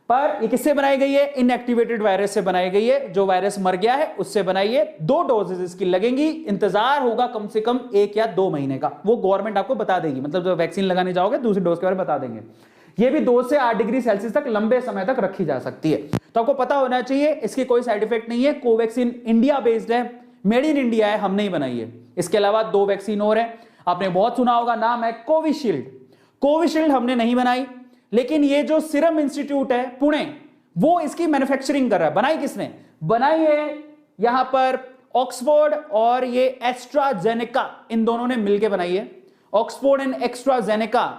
पर ये किससे बनाई गई है? इनएक्टिवेटेड वायरस से बनाई गई है, जो वायरस मर गया है उससे बनाई है। 2 डोजेस इसकी लगेंगी, इंतजार होगा कम से कम 1 या 2 महीने का, वो गवर्नमेंट आपको बता देगी। मतलब जब वैक्सीन लगाने जाओगे दूसरी डोज के बारे में बता देंगे। ये भी 2 से 8 डिग्री सेल्सियस तक लंबे समय तक रखी जा सकती है। तो आपको पता होना चाहिए इसकी कोई साइड इफेक्ट नहीं है। कोवैक्सीन इंडिया बेस्ड है, मेड इन इंडिया है, हमने ही बनाई है। इसके अलावा 2 वैक्सीन और है, आपने बहुत सुना होगा, नाम है कोविशील्ड। कोविशील्ड हमने नहीं बनाई, लेकिन ये जो सीरम इंस्टीट्यूट है पुणे, वो इसकी मैन्युफैक्चरिंग कर रहा है। बनाई किसने? बनाई है यहां पर ऑक्सफोर्ड और ये एस्ट्राजेनेका, इन दोनों ने मिलकर बनाई है। ऑक्सफोर्ड एंड एस्ट्राजेनेका,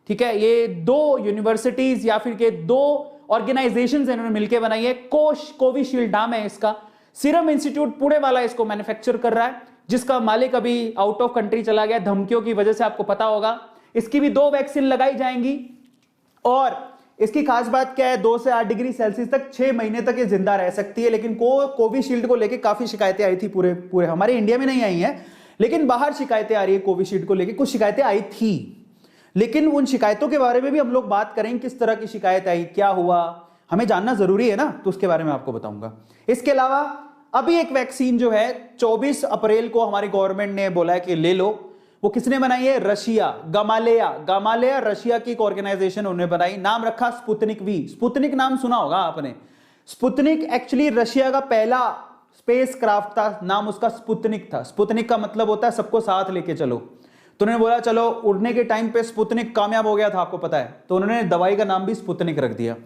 ठीक है, ये 2 यूनिवर्सिटीज या फिर के 2 ऑर्गेनाइजेशंस इन्होंने मिलकर बनाई है। कोविशील्ड नाम है इसका। सीरम इंस्टीट्यूट पुणे वाला इसको मैन्युफैक्चर कर रहा है, जिसका मालिक अभी आउट ऑफ कंट्री चला गया धमकियों की वजह से, आपको पता होगा। इसकी भी 2 वैक्सीन लगाई जाएंगी और इसकी खास बात क्या है? 2 से 8 डिग्री सेल्सियस तक 6 महीने तक ये जिंदा रह सकती है। लेकिन कोविशील्ड को लेकर काफी शिकायतें आई थी, पूरे हमारे इंडिया में नहीं आई हैं, लेकिन बाहर शिकायतें आ रही है। कोविशील्ड को लेकर कुछ शिकायतें आई थी, लेकिन उन शिकायतों के बारे में भी हम लोग बात करेंगे। किस तरह की शिकायत आई, क्या हुआ, हमें जानना जरूरी है ना, तो उसके बारे में आपको बताऊंगा। इसके अलावा अभी एक वैक्सीन जो है 24 अप्रैल को हमारी गवर्नमेंट ने बोला है कि ले लो। वो किसने बनाई है? रशिया, गामालेया रशिया की एक ऑर्गेनाइजेशन उन्होंने बनाई। नाम रखा स्पुतनिक वी। स्पुतनिक नाम सुना होगा आपने। स्पुतनिक एक्चुअली रशिया का पहला स्पेस क्राफ्ट था, नाम उसका स्पुतनिक था। स्पुतनिक का मतलब होता है सबको साथ लेके चलो। तो उन्होंने बोला चलो, उड़ने के टाइम पे स्पुतनिक कामयाब हो गया था, आपको पता है, तो उन्होंने दवाई का नाम भी स्पुतनिक रख दिया।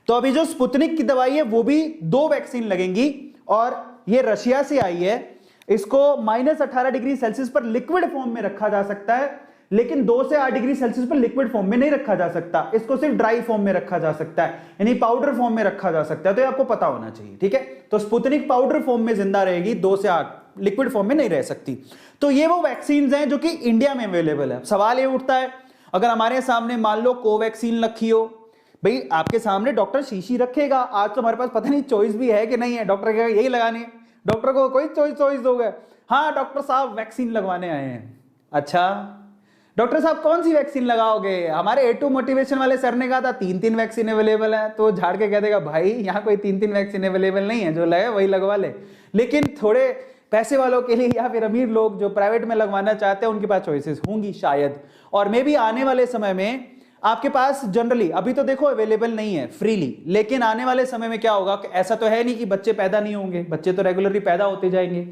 तो अभी जो स्पुतनिक की दवाई है वो भी 2 वैक्सीन लगेंगी और ये रशिया से आई है। इसको -18 डिग्री सेल्सियस पर लिक्विड फॉर्म में रखा जा सकता है, लेकिन 2 से 8 डिग्री सेल्सियस पर लिक्विड फॉर्म में नहीं रखा जा सकता। इसको सिर्फ ड्राई फॉर्म में रखा जा सकता है, यानी पाउडर फॉर्म में रखा जा सकता है। तो ये आपको पता होना चाहिए, ठीक है। तो स्पुतनिक पाउडर फॉर्म में जिंदा रहेगी, 2 से 8, लिक्विड फॉर्म में नहीं रह सकती। तो ये वो वैक्सीन हैं जो कि इंडिया में अवेलेबल है। सवाल ये उठता है, अगर हमारे सामने मान लो कोवैक्सीन रखी हो, भाई आपके सामने डॉक्टर शीशी रखेगा। आज तो हमारे पास पता नहीं चॉइस भी है कि नहीं है, डॉक्टर कहेगा यही लगानी है, डॉक्टर को कोई चॉइस दोगे? हाँ डॉक्टर साहब वैक्सीन लगवाने आए हैं। अच्छा डॉक्टर साहब कौन सी वैक्सीन लगाओगे? हमारे A2 मोटिवेशन वाले सर ने कहा था 3 वैक्सीन अवेलेबल है। तो झाड़ के कह देगा भाई यहाँ कोई 3 वैक्सीन अवेलेबल नहीं है, जो लगे वही लगवा ले। लेकिन थोड़े पैसे वालों के लिए या फिर अमीर लोग जो प्राइवेट में लगवाना चाहते हैं, उनके पास चॉइसेस होंगी शायद। और मे भी आने वाले समय में आपके पास जनरली, अभी तो देखो अवेलेबल नहीं है फ्रीली, लेकिन आने वाले समय में क्या होगा, ऐसा तो है नहीं कि बच्चे पैदा नहीं होंगे, बच्चे तो रेगुलरली पैदा होते जाएंगे।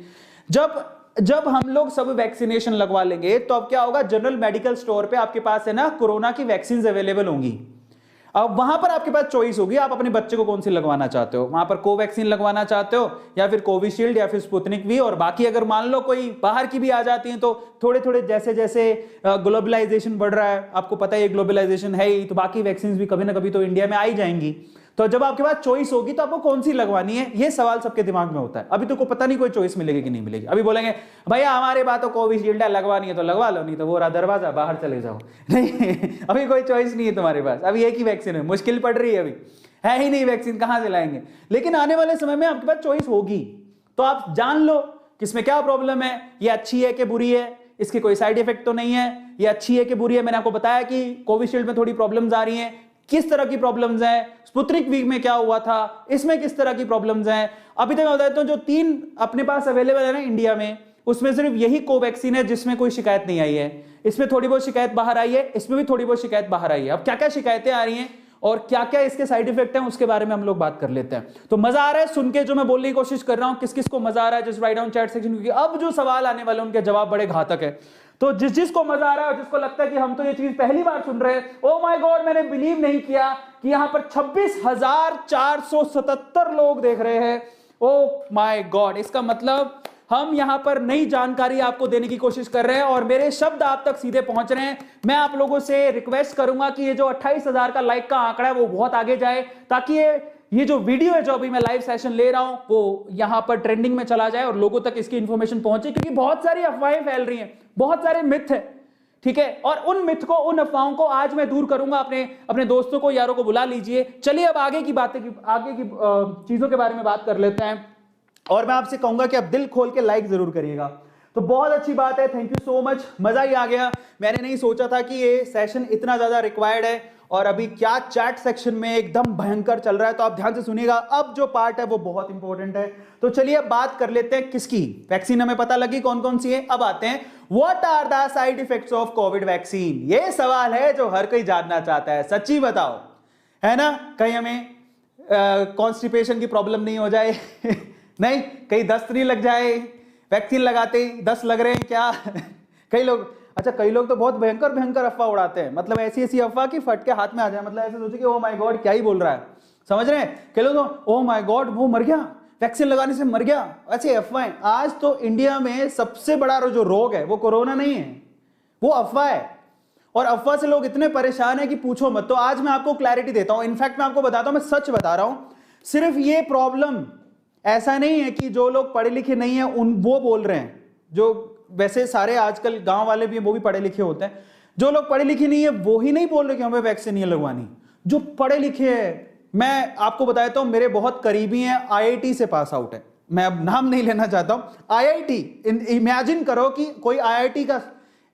जब हम लोग सब वैक्सीनेशन लगवा लेंगे तो अब क्या होगा, जनरल मेडिकल स्टोर पे आपके पास है ना कोरोना की वैक्सीन अवेलेबल होंगी। अब वहां पर आपके पास चॉइस होगी, आप अपने बच्चे को कौन सी लगवाना चाहते हो। वहां पर कोवैक्सीन लगवाना चाहते हो या फिर कोविशील्ड या फिर स्पुतनिक वी। और बाकी अगर मान लो कोई बाहर की भी आ जाती हैं तो थोड़े थोड़े जैसे जैसे ग्लोबलाइजेशन बढ़ रहा है, आपको पता है ये ग्लोबलाइजेशन है ही, तो बाकी वैक्सीन भी कभी ना कभी तो इंडिया में आ ही जाएंगी। तो जब आपके पास चॉइस होगी तो आपको कौन सी लगवानी है, ये सवाल सबके दिमाग में होता है। अभी तो को पता नहीं कोई चॉइस मिलेगी कि नहीं मिलेगी। अभी बोलेंगे भैया हमारे बात तो कोविशील्ड है, लगवानी है तो लगवा लो, नहीं तो वो रहा दरवाजा, बाहर चले जाओ। नहीं, अभी कोई चॉइस नहीं है तुम्हारे पास, अभी एक ही वैक्सीन है, मुश्किल पड़ रही है, अभी है ही नहीं वैक्सीन, कहां से लाएंगे। लेकिन आने वाले समय में आपके पास चॉइस होगी, तो आप जान लो किसमें क्या प्रॉब्लम है, ये अच्छी है कि बुरी है, इसके कोई साइड इफेक्ट तो नहीं है, ये अच्छी है कि बुरी है। मैंने आपको बताया कि कोविशील्ड में थोड़ी प्रॉब्लम्स आ रही हैं, किस तरह की प्रॉब्लम्स हैं, स्पुतनिक वी में क्या हुआ था, इसमें किस तरह की प्रॉब्लम्स हैं। अभी तक मैं बताता हूं जो 3 अपने पास अवेलेबल है ना इंडिया में, उसमें सिर्फ यही कोवैक्सीन है जिसमें कोई शिकायत नहीं आई है। इसमें थोड़ी बहुत शिकायत बाहर आई है, इसमें भी थोड़ी बहुत शिकायत बाहर आई है। अब क्या क्या शिकायतें आ रही हैं और क्या क्या इसके साइड इफेक्ट हैं, उसके बारे में हम लोग बात कर लेते हैं। तो मजा आ रहा है सुन के जो मैं बोलने की कोशिश कर रहा हूं, किस किस को मजा आ रहा है just write down chat section, क्योंकि अब जो सवाल आने वाले उनके जवाब बड़े घातक है। तो जिस जिसको मजा आ रहा है और जिसको लगता है कि हम तो ये चीज पहली बार सुन रहे हैं, ओ माय गॉड मैंने बिलीव नहीं किया कि यहां पर 26,477 लोग देख रहे हैं, ओ माय गॉड, इसका मतलब हम यहां पर नई जानकारी आपको देने की कोशिश कर रहे हैं और मेरे शब्द आप तक सीधे पहुंच रहे हैं। मैं आप लोगों से रिक्वेस्ट करूंगा कि ये जो 28,000 का लाइक का आंकड़ा है वो बहुत आगे जाए, ताकि ये जो वीडियो है जो अभी मैं लाइव सेशन ले रहा हूं वो यहां पर ट्रेंडिंग में चला जाए और लोगों तक इसकी इंफॉर्मेशन पहुंचे, क्योंकि बहुत सारी अफवाहें फैल रही हैं, बहुत सारे मिथ है, ठीक है। और उन मिथ को, उन अफवाहों को आज मैं दूर करूंगा। अपने दोस्तों को, यारों को बुला लीजिए। चलिए अब आगे की चीजों के बारे में बात कर लेते हैं और मैं आपसे कहूंगा कि आप दिल खोल के लाइक जरूर करिएगा। तो बहुत अच्छी बात है, थैंक यू सो मच, मजा ही आ गया। मैंने नहीं सोचा था कि ये सेशन इतना ज्यादा रिक्वायर्ड है और अभी क्या चैट सेक्शन में एकदम भयंकर चल रहा है, तो आप ध्यान से सुनिएगा। अब जो पार्ट है वो बहुत इंपॉर्टेंट है। तो चलिए अब बात कर लेते हैं किसकी। वैक्सीन हमें पता लगी कौन कौन सी है। अब आते हैं what are the side effects of COVID vaccine. ये सवाल है जो हर कोई जानना चाहता है, सच्ची बताओ, है ना। कहीं हमें कॉन्स्टिपेशन की प्रॉब्लम नहीं हो जाए नहीं, कहीं दस्त नहीं लग जाए, वैक्सीन लगाते ही 10 लग रहे हैं क्या कई लोग, अच्छा कई लोग तो बहुत भयंकर भयंकर अफवाह उड़ाते हैं, मतलब ऐसी ऐसी अफवाह कि फट के हाथ में आ जाए, मतलब ऐसे सोचे कि ओ माय गॉड क्या ही बोल रहा है, समझ रहे हैं। कई लोग तो ओ माय गॉड वो मर गया, वैक्सीन लगाने से मर गया, ऐसे अफवाहें। आज तो इंडिया में सबसे बड़ा जो रोग है वो कोरोना नहीं है, वो अफवाह है, और अफवाह से लोग इतने परेशान है कि पूछो मत। तो आज मैं आपको क्लैरिटी देता हूं, इनफैक्ट मैं आपको बताता हूं, मैं सच बता रहा हूं। सिर्फ ये प्रॉब्लम ऐसा नहीं है कि जो लोग पढ़े लिखे नहीं है वो बोल रहे हैं, जो वैसे सारे आजकल गांव वाले भी वो भी पढ़े लिखे होते हैं। जो लोग पढ़े लिखे नहीं है वो ही नहीं बोल रहे कि हमें वैक्सीन नहीं लगवानी। जो पढ़े लिखे हैं, मैं आपको बताता हूं, मेरे बहुत करीबी हैं, IIT से पास आउट है, मैं अब नाम नहीं लेना चाहता हूं। IIT, इमेजिन करो कि कोई IIT का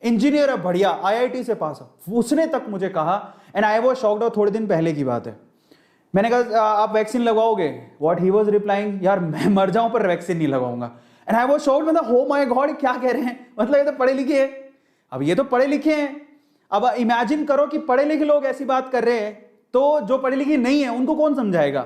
इंजीनियर है, बढ़िया IIT से पास आउट, उसने तक मुझे कहा, एंड आई वाज शॉक्ड, थोड़े दिन पहले की बात है। मैंने कहा आप वैक्सीन लगवाओगे? व्हाट ही वाज रिप्लाइंग, यार मैं मर जाऊं पर वैक्सीन नहीं लगवाऊंगा। एंड आई वाज शॉक्ड, मतलब हो माय गॉड क्या कह रहे हैं, मतलब ये तो पढ़े लिखे हैं। अब ये तो पढ़े लिखे हैं, अब इमेजिन करो कि पढ़े लिखे लोग ऐसी बात कर रहे हैं, तो जो पढ़े लिखे नहीं है उनको कौन समझाएगा।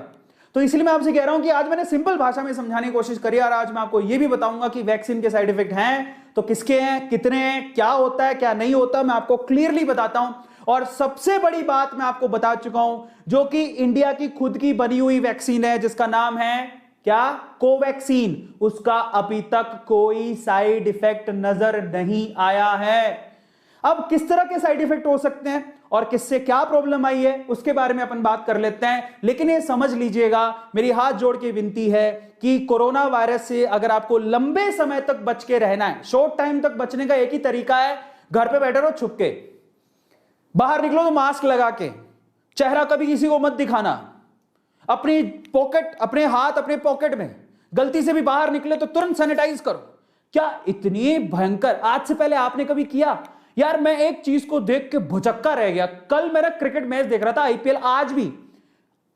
तो इसलिए मैं आपसे कह रहा हूं कि आज मैंने सिंपल भाषा में समझाने की कोशिश करी, और आज मैं आपको ये भी बताऊंगा कि वैक्सीन के साइड इफेक्ट हैं तो किसके हैं, कितने हैं, क्या होता है क्या नहीं होता, मैं आपको क्लियरली बताता हूं। और सबसे बड़ी बात मैं आपको बता चुका हूं, जो कि इंडिया की खुद की बनी हुई वैक्सीन है, जिसका नाम है क्या, कोवैक्सीन, उसका अभी तक कोई साइड इफेक्ट नजर नहीं आया है। अब किस तरह के साइड इफेक्ट हो सकते हैं और किससे क्या प्रॉब्लम आई है उसके बारे में अपन बात कर लेते हैं। लेकिन ये समझ लीजिएगा, मेरी हाथ जोड़ के विनती है कि कोरोना वायरस से अगर आपको लंबे समय तक बच के रहना है, शॉर्ट टाइम तक बचने का एक ही तरीका है, घर पे बैठे रहो छुप के, बाहर निकलो तो मास्क लगा के, चेहरा कभी किसी को मत दिखाना, अपनी पॉकेट, अपने हाथ अपने पॉकेट में, गलती से भी बाहर निकले तो तुरंत सैनिटाइज करो। क्या इतनी भयंकर, आज से पहले आपने कभी किया? यार मैं एक चीज को देख के भुचक्का रह गया। कल मेरा क्रिकेट मैच देख रहा था, IPL, आज भी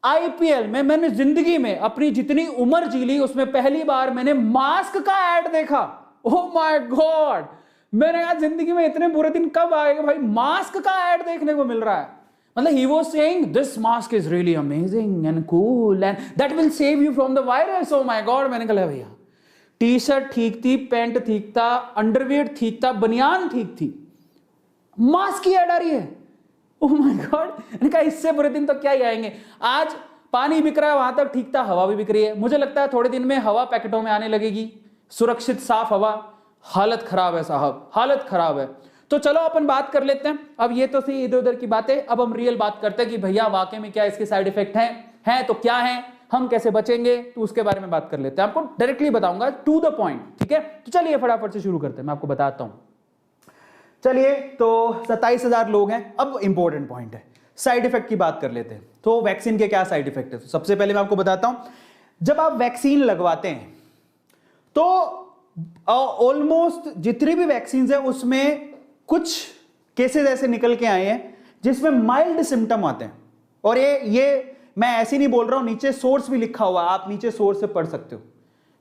IPL में मैंने जिंदगी में अपनी जितनी उम्र जी ली उसमें पहली बार मैंने मास्क का ऐड देखा। ओह माय गॉड, मैंने आज जिंदगी में इतने बुरे दिन कब आएगा भाई, मास्क का ऐड देखने को मिल रहा है। मतलब he was saying this mask is really amazing and cool and that will save you from the virus. Oh my God, मैंने कहा भैया, टी शर्ट ठीक थी, पैंट ठीक था, अंडरवियर ठीक था, बनियान ठीक थी, मास्क की ऐड आ रही है। ओह माय गॉड, मैंने कहा इससे बुरे दिन तो क्या ही आएंगे। आज पानी बिक रहा है, वहां तक ठीक था, हवा भी बिक रही है। मुझे लगता है थोड़े दिन में हवा पैकेटों में आने लगेगी, सुरक्षित साफ हवा। हालत खराब है साहब, हालत खराब है। तो चलो अपन बात कर लेते हैं। अब ये तो थी इधर उधर की बातें, अब हम रियल बात करते हैं कि भैया वाकई में क्या इसके साइड इफेक्ट हैं। है तो क्या है, हम कैसे बचेंगे, तो उसके बारे में बात कर लेते हैं। आपको डायरेक्टली बताऊंगा, टू द पॉइंट, ठीक है। तो चलिए फटाफट से शुरू करते हैं, मैं आपको बताता हूं। चलिए, तो 27,000 लोग हैं। अब इंपॉर्टेंट पॉइंट है, साइड इफेक्ट की बात कर लेते हैं। तो वैक्सीन के क्या साइड इफेक्ट है, तो सबसे पहले मैं आपको बताता हूं, जब आप वैक्सीन लगवाते हैं तो ऑलमोस्ट जितनी भी वैक्सीन है उसमें कुछ केसेस ऐसे निकल के आए हैं जिसमें माइल्ड सिम्टम आते हैं। और ये मैं ऐसे नहीं बोल रहा हूं, नीचे सोर्स भी लिखा हुआ, आप नीचे सोर्स से पढ़ सकते हो,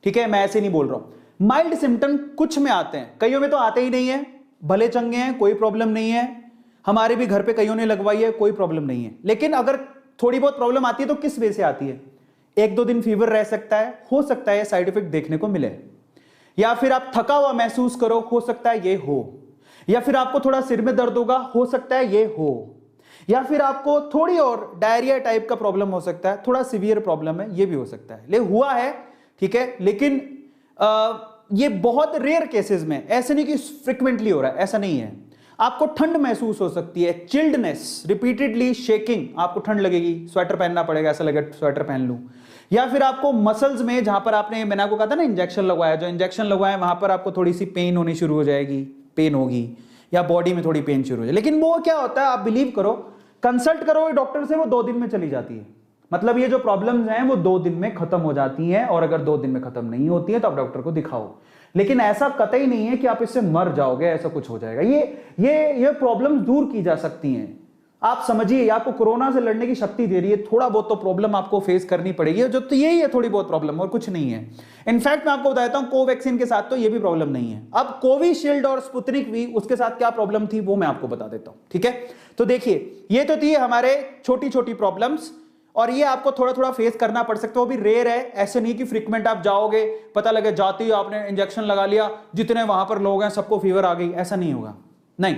ठीक है। मैं ऐसे नहीं बोल रहा हूं, माइल्ड सिम्टम कुछ में आते हैं, कईयों में तो आते ही नहीं है, भले चंगे हैं, कोई प्रॉब्लम नहीं है। हमारे भी घर पे कईयों ने लगवाई है, कोई प्रॉब्लम नहीं है। लेकिन अगर थोड़ी बहुत प्रॉब्लम आती है तो किस वे से आती है, 1-2 दिन फीवर रह सकता है, हो सकता है साइड इफेक्ट देखने को मिले, या फिर आप थका हुआ महसूस करो, हो सकता है ये हो, या फिर आपको थोड़ा सिर में दर्द होगा, हो सकता है ये हो, या फिर आपको थोड़ी और डायरिया टाइप का प्रॉब्लम हो सकता है, थोड़ा सीवियर प्रॉब्लम है, ये भी हो सकता है। ले हुआ है, ठीक है, लेकिन ये बहुत रेयर केसेस में, ऐसे नहीं कि फ्रिक्वेंटली हो रहा है, ऐसा नहीं है। आपको ठंड महसूस हो सकती है, चिल्डनेस, रिपीटेडली शेकिंग, आपको ठंड लगेगी, स्वेटर पहनना पड़ेगा, ऐसा लगे स्वेटर पहन लूं, या फिर आपको मसल्स में, जहां पर आपने, मैंने आपको कहा था ना इंजेक्शन लगवाया, जो इंजेक्शन लगवाया वहां पर आपको थोड़ी सी पेन होनी शुरू हो जाएगी, पेन होगी, या बॉडी में थोड़ी पेन शुरू हो जाए। लेकिन वो क्या होता है, आप बिलीव करो, कंसल्ट करो डॉक्टर से, वो 2 दिन में चली जाती है। मतलब ये जो प्रॉब्लम्स हैं वो 2 दिन में खत्म हो जाती हैं, और अगर 2 दिन में खत्म नहीं होती है तो आप डॉक्टर को दिखाओ। लेकिन ऐसा कतई नहीं है कि आप इससे मर जाओगे, ऐसा कुछ हो जाएगा। ये प्रॉब्लम्स दूर की जा सकती हैं। आप समझिए, आपको कोरोना से लड़ने की शक्ति दे रही है, थोड़ा बहुत तो प्रॉब्लम आपको फेस करनी पड़ेगी, जो तो यही है, थोड़ी बहुत प्रॉब्लम, और कुछ नहीं है। इनफैक्ट मैं आपको बताता हूं, कोवैक्सीन के साथ तो ये भी प्रॉब्लम नहीं है। अब कोविशील्ड और स्पुतनिक वी, उसके साथ क्या प्रॉब्लम थी वो मैं आपको बता देता हूं, ठीक है। तो देखिए, ये तो थी हमारे छोटी छोटी प्रॉब्लम्स, और ये आपको थोड़ा थोड़ा फेस करना पड़ सकता है, वो भी रेयर है। ऐसे नहीं कि फ्रीक्वेंट आप जाओगे, पता लगे जाते ही आपने इंजेक्शन लगा लिया, जितने वहां पर लोग हैं सबको फीवर आ गई, ऐसा नहीं होगा। नहीं,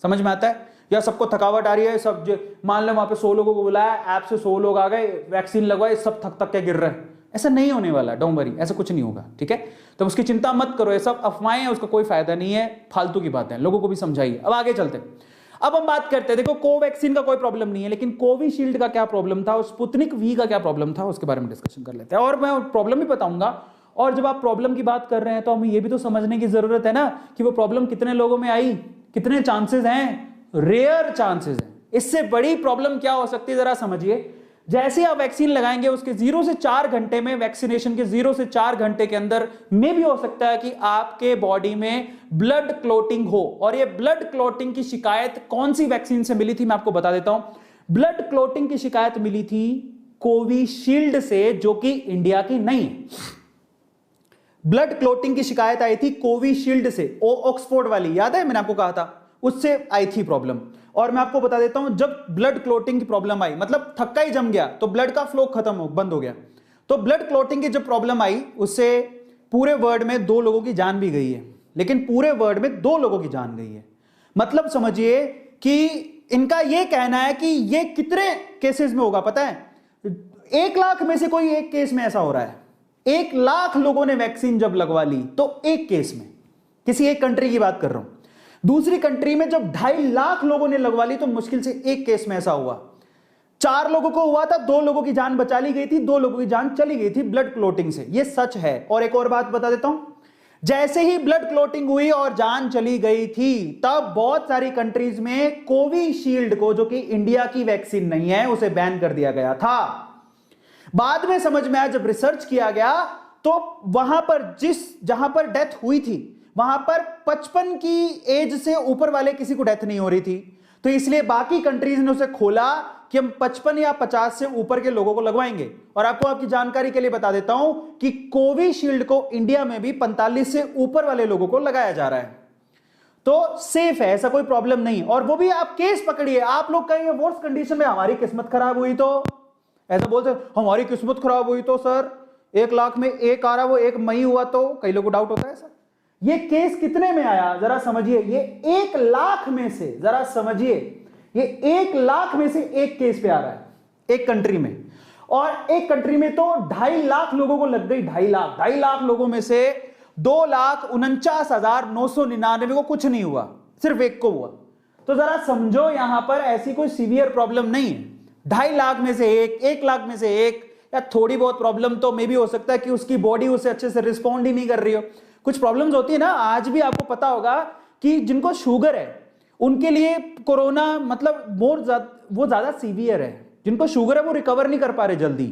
समझ में आता है, या सबको थकावट आ रही है, सब मान लो वहां पे 100 लोगों को बुलाया, ऐप से 100 लोग आ गए, वैक्सीन लगवाए, सब थक थक के गिर रहे हैं, ऐसा नहीं होने वाला, डोंट वरी, ऐसा कुछ नहीं होगा, ठीक है। तो उसकी चिंता मत करो, ये सब अफवाहें हैं, उसका कोई फायदा नहीं है, फालतू की बातें, लोगों को भी समझाइए। अब आगे चलते हैं। अब हम बात करते हैं, देखो कोवैक्सीन का कोई प्रॉब्लम नहीं है, लेकिन कोविशील्ड का क्या प्रॉब्लम था और स्पुतनिक वी का क्या प्रॉब्लम था, उसके बारे में डिस्कशन कर लेते हैं, और मैं प्रॉब्लम भी बताऊंगा। और जब आप प्रॉब्लम की बात कर रहे हैं तो हमें यह भी तो समझने की जरूरत है ना कि वो प्रॉब्लम कितने लोगों में आई, कितने चांसेस हैं, रेयर चांसेस हैं। इससे बड़ी प्रॉब्लम क्या हो सकती है, जरा समझिए। जैसे आप वैक्सीन लगाएंगे, उसके 0 से 4 घंटे में, वैक्सीनेशन के 0 से 4 घंटे के अंदर में भी हो सकता है कि आपके बॉडी में ब्लड क्लॉटिंग हो। और ये ब्लड क्लॉटिंग की शिकायत कौन सी वैक्सीन से मिली थी, मैं आपको बता देता हूं। ब्लड क्लॉटिंग की शिकायत मिली थी कोविशील्ड से, जो कि इंडिया की नहीं है। ब्लड क्लॉटिंग की शिकायत आई थी कोविशील्ड से, ऑक्सफोर्ड वाली, याद है मैंने आपको कहा था, उससे आई थी प्रॉब्लम। और मैं आपको बता देता हूं, जब ब्लड क्लॉटिंग की प्रॉब्लम आई, मतलब थक्का ही जम गया, तो ब्लड का फ्लो बंद हो गया, तो ब्लड क्लॉटिंग की जब प्रॉब्लम आई, उससे पूरे वर्ल्ड में 2 लोगों की जान भी गई है। लेकिन पूरे वर्ल्ड में 2 लोगों की जान गई है, मतलब समझिए कि इनका यह कहना है कि ये कितने केसेस में होगा पता है, 1 लाख में से कोई एक केस में ऐसा हो रहा है। 1 लाख लोगों ने वैक्सीन जब लगवा ली, तो एक केस में, किसी एक कंट्री की बात कर रहा हूं। दूसरी कंट्री में जब 2.5 लाख लोगों ने लगवा ली, तो मुश्किल से एक केस में ऐसा हुआ। 4 लोगों को हुआ था, 2 लोगों की जान बचा ली गई थी, 2 लोगों की जान चली गई थी ब्लड क्लॉटिंग से, यह सच है। और एक और बात बता देता हूं, जैसे ही ब्लड क्लॉटिंग हुई और जान चली गई थी, तब बहुत सारी कंट्रीज में कोविशील्ड को, जो कि इंडिया की वैक्सीन नहीं है, उसे बैन कर दिया गया था। बाद में समझ में आया, जब रिसर्च किया गया, तो वहां पर जहां पर डेथ हुई थी, वहां पर 55 की एज से ऊपर वाले किसी को डेथ नहीं हो रही थी। तो इसलिए बाकी कंट्रीज ने उसे खोला कि हम 55 या 50 से ऊपर के लोगों को लगवाएंगे। और आपको आपकी जानकारी के लिए बता देता हूं कि कोविशील्ड को इंडिया में भी 45 से ऊपर वाले लोगों को लगाया जा रहा है, तो सेफ है, ऐसा कोई प्रॉब्लम नहीं। और वो भी आप केस पकड़िए, आप लोग कहेंगे वर्स्ट कंडीशन में हमारी किस्मत खराब हुई, तो ऐसा बोलते हमारी किस्मत खराब हुई तो सर 1 लाख में एक आ रहा, वो 1 मई हुआ, तो कई लोगों को डाउट होता है सर। ये केस कितने में आया जरा समझिए, ये 1 लाख में से, जरा समझिए, ये 1 लाख में से एक केस पे आ रहा है एक कंट्री में। और एक कंट्री में तो 2.5 लाख लोगों को लग गई, 2.5 लाख लोगों में से 2,49,999 को कुछ नहीं हुआ, सिर्फ एक को हुआ। तो जरा समझो, यहां पर ऐसी कोई सीवियर प्रॉब्लम नहीं है। 2.5 लाख में से 1 लाख में से 1, या थोड़ी बहुत प्रॉब्लम तो मे भी हो सकता है कि उसकी बॉडी उसे अच्छे से रिस्पॉन्ड ही नहीं कर रही हो। कुछ प्रॉब्लम्स होती है ना, आज भी आपको पता होगा कि जिनको शुगर है उनके लिए कोरोना मतलब वो ज्यादा सीवियर है, जिनको शुगर है वो रिकवर नहीं कर पा रहे जल्दी।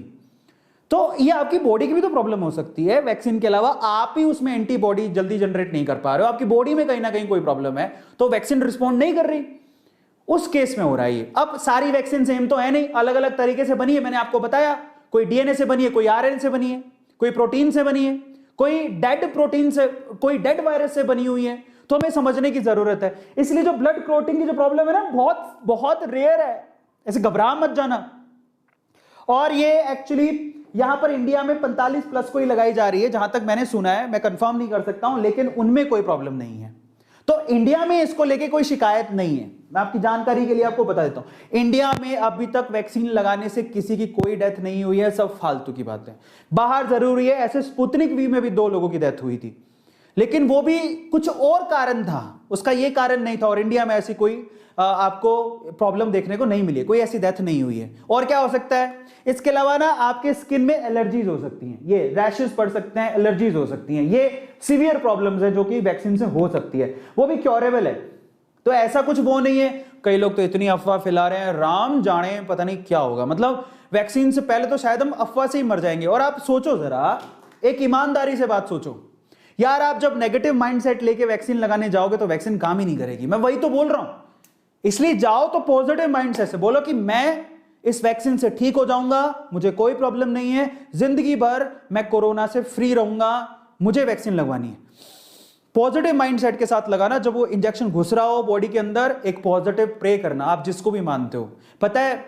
तो ये आपकी बॉडी की भी तो प्रॉब्लम हो सकती है, वैक्सीन के अलावा आप ही उसमें एंटीबॉडी जल्दी जनरेट नहीं कर पा रहे हो, आपकी बॉडी में कहीं ना कहीं कोई प्रॉब्लम है तो वैक्सीन रिस्पॉन्ड नहीं कर रही, उस केस में हो रहा है ये। अब सारी वैक्सीन सेम तो है नहीं, अलग अलग तरीके से बनी है, मैंने आपको बताया, कोई डीएनए से बनी है, कोई आरएनए से बनी है, कोई प्रोटीन से बनी है, कोई डेड प्रोटीन से, कोई डेड वायरस से बनी हुई है, तो हमें समझने की जरूरत है। इसलिए जो ब्लड क्लॉटिंग की जो प्रॉब्लम है ना, बहुत बहुत रेयर है, ऐसे घबरा मत जाना। और ये एक्चुअली यहां पर इंडिया में 45 प्लस को ही लगाई जा रही है, जहां तक मैंने सुना है, मैं कंफर्म नहीं कर सकता हूं, लेकिन उनमें कोई प्रॉब्लम नहीं है। तो इंडिया में इसको लेके कोई शिकायत नहीं है। मैं आपकी जानकारी के लिए आपको बता देता हूं, इंडिया में अभी तक वैक्सीन लगाने से किसी की कोई डेथ नहीं हुई है, सब फालतू की बातें। बाहर जरूरी है, ऐसे स्पुतनिक वी में भी 2 लोगों की डेथ हुई थी, लेकिन वो भी कुछ और कारण था, उसका ये कारण नहीं था, और इंडिया में ऐसी कोई आपको प्रॉब्लम देखने को नहीं मिली है, कोई ऐसी डेथ नहीं हुई है। और क्या हो सकता है इसके अलावा ना, आपके स्किन में एलर्जीज हो सकती हैं, ये रैशेस पड़ सकते हैं, एलर्जीज हो सकती हैं, ये सीवियर प्रॉब्लम्स है जो कि वैक्सीन से हो सकती है, वो भी क्योरेबल है। तो ऐसा कुछ वो नहीं है। कई लोग तो इतनी अफवाह फैला रहे हैं, राम जाने पता नहीं क्या होगा, मतलब वैक्सीन से पहले तो शायद हम अफवाह से ही मर जाएंगे। और आप सोचो जरा, एक ईमानदारी से बात सोचो यार, आप जब नेगेटिव माइंडसेट लेके वैक्सीन लगाने जाओगे तो वैक्सीन काम ही नहीं करेगी, मैं वही तो बोल रहा हूं। इसलिए जाओ तो पॉजिटिव माइंडसेट से बोलो कि मैं इस वैक्सीन से ठीक हो जाऊंगा, मुझे कोई प्रॉब्लम नहीं है, जिंदगी भर मैं कोरोना से फ्री रहूंगा, मुझे वैक्सीन लगवानी है। पॉजिटिव माइंडसेट के साथ लगाना, जब वो इंजेक्शन घुस रहा हो बॉडी के अंदर, एक पॉजिटिव प्रे करना, आप जिसको भी मानते हो। पता है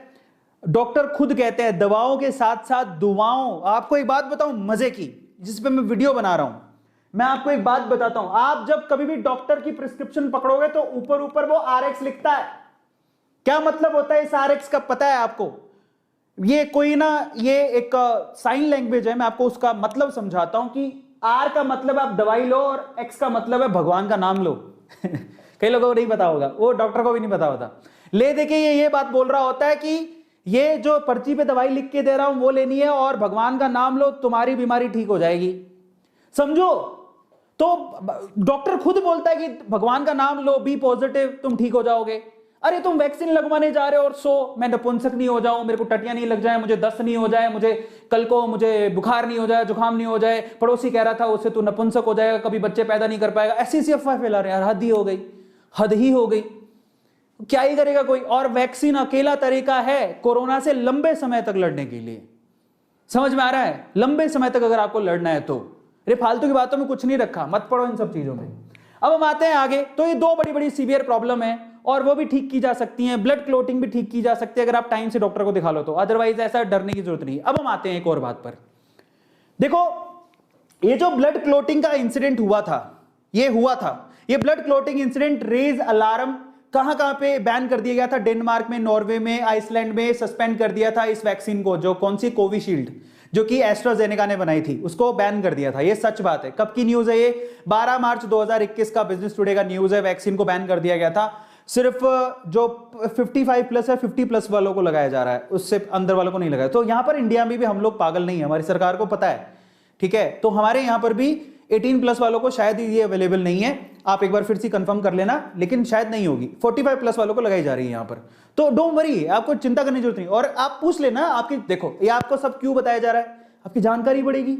डॉक्टर खुद कहते हैं दवाओं के साथ साथ दुआओं। आपको एक बात बताऊं मजे की, जिस पे मैं वीडियो बना रहा हूं, मैं आपको एक बात बताता हूं, आप जब कभी भी डॉक्टर की प्रिस्क्रिप्शन पकड़ोगे तो ऊपर ऊपर वो आरएक्स लिखता है। क्या मतलब होता है इस आरएक्स का पता है आपको? ये कोई ना, ये एक साइन लैंग्वेज है, मैं आपको उसका मतलब समझाता हूं कि आर का मतलब आप दवाई लो और एक्स का मतलब है भगवान का नाम लो। कई लोगों को नहीं पता होगा, वो डॉक्टर को भी नहीं पता होता। ले देखिए ये बात बोल रहा होता है कि ये जो पर्ची पे दवाई लिख के दे रहा हूं वो लेनी है और भगवान का नाम लो, तुम्हारी बीमारी ठीक हो जाएगी, समझो। तो डॉक्टर खुद बोलता है कि भगवान का नाम लो, बी पॉजिटिव, तुम ठीक हो जाओगे। अरे तुम वैक्सीन लगवाने जा रहे हो और मैं नपुंसक नहीं हो जाऊं, मेरे को टटियां नहीं लग जाए, मुझे दस्त नहीं हो जाए, मुझे कल को मुझे बुखार नहीं हो जाए, जुकाम नहीं हो जाए, पड़ोसी कह रहा था उससे तू नपुंसक हो जाएगा, कभी बच्चे पैदा नहीं कर पाएगा, ऐसी सी अफवाह फैला रहे यार, हद ही हो गई, हद ही हो गई। क्या ही करेगा कोई। और वैक्सीन अकेला तरीका है कोरोना से लंबे समय तक लड़ने के लिए, समझ में आ रहा है? लंबे समय तक अगर आपको लड़ना है तो अरे फालतू की बातों में कुछ नहीं रखा, मत पड़ो इन सब चीजों में। अब हम आते हैं आगे। तो ये 2 बड़ी बड़ी सीवियर प्रॉब्लम है और वो भी ठीक की जा सकती हैं, ब्लड क्लोटिंग भी ठीक की जा सकती है अगर आप टाइम से डॉक्टर को दिखा लो तो, अदरवाइज ऐसा डरने की जरूरत नहीं। अब हम आते हैं एक और बात पर। देखो ये जो ब्लड क्लोटिंग का इंसिडेंट हुआ था, ये blood clotting incident raise alarm कहां कहां पे बैन कर दिया गया था? डेनमार्क में, नॉर्वे में, आइसलैंड में सस्पेंड कर दिया था इस वैक्सीन को, जो कौन सी कोविशील्ड जो कि एस्ट्राजेनेका ने बनाई थी, उसको बैन कर दिया था। ये सच बात है। कब की न्यूज है ये? 12 मार्च 2021 का बिजनेस टुडे का न्यूज है। वैक्सीन को बैन कर दिया गया था, सिर्फ जो 55 प्लस है 50 प्लस वालों को लगाया जा रहा है, उससे अंदर वालों को नहीं लगाया। तो यहां पर इंडिया में भी हम लोग पागल नहीं है, हमारी सरकार को पता है, ठीक है। तो हमारे यहां पर भी 18 प्लस वालों को शायद ये अवेलेबल नहीं है, आप एक बार फिर से कंफर्म कर लेना, लेकिन शायद नहीं होगी। 45 प्लस वालों को लगाई जा रही है यहां पर, तो डोंट वरी, आपको चिंता करने की जरूरत नहीं। और आप पूछ लेना, आपकी देखो ये आपको सब क्यों बताया जा रहा है, आपकी जानकारी बढ़ेगी,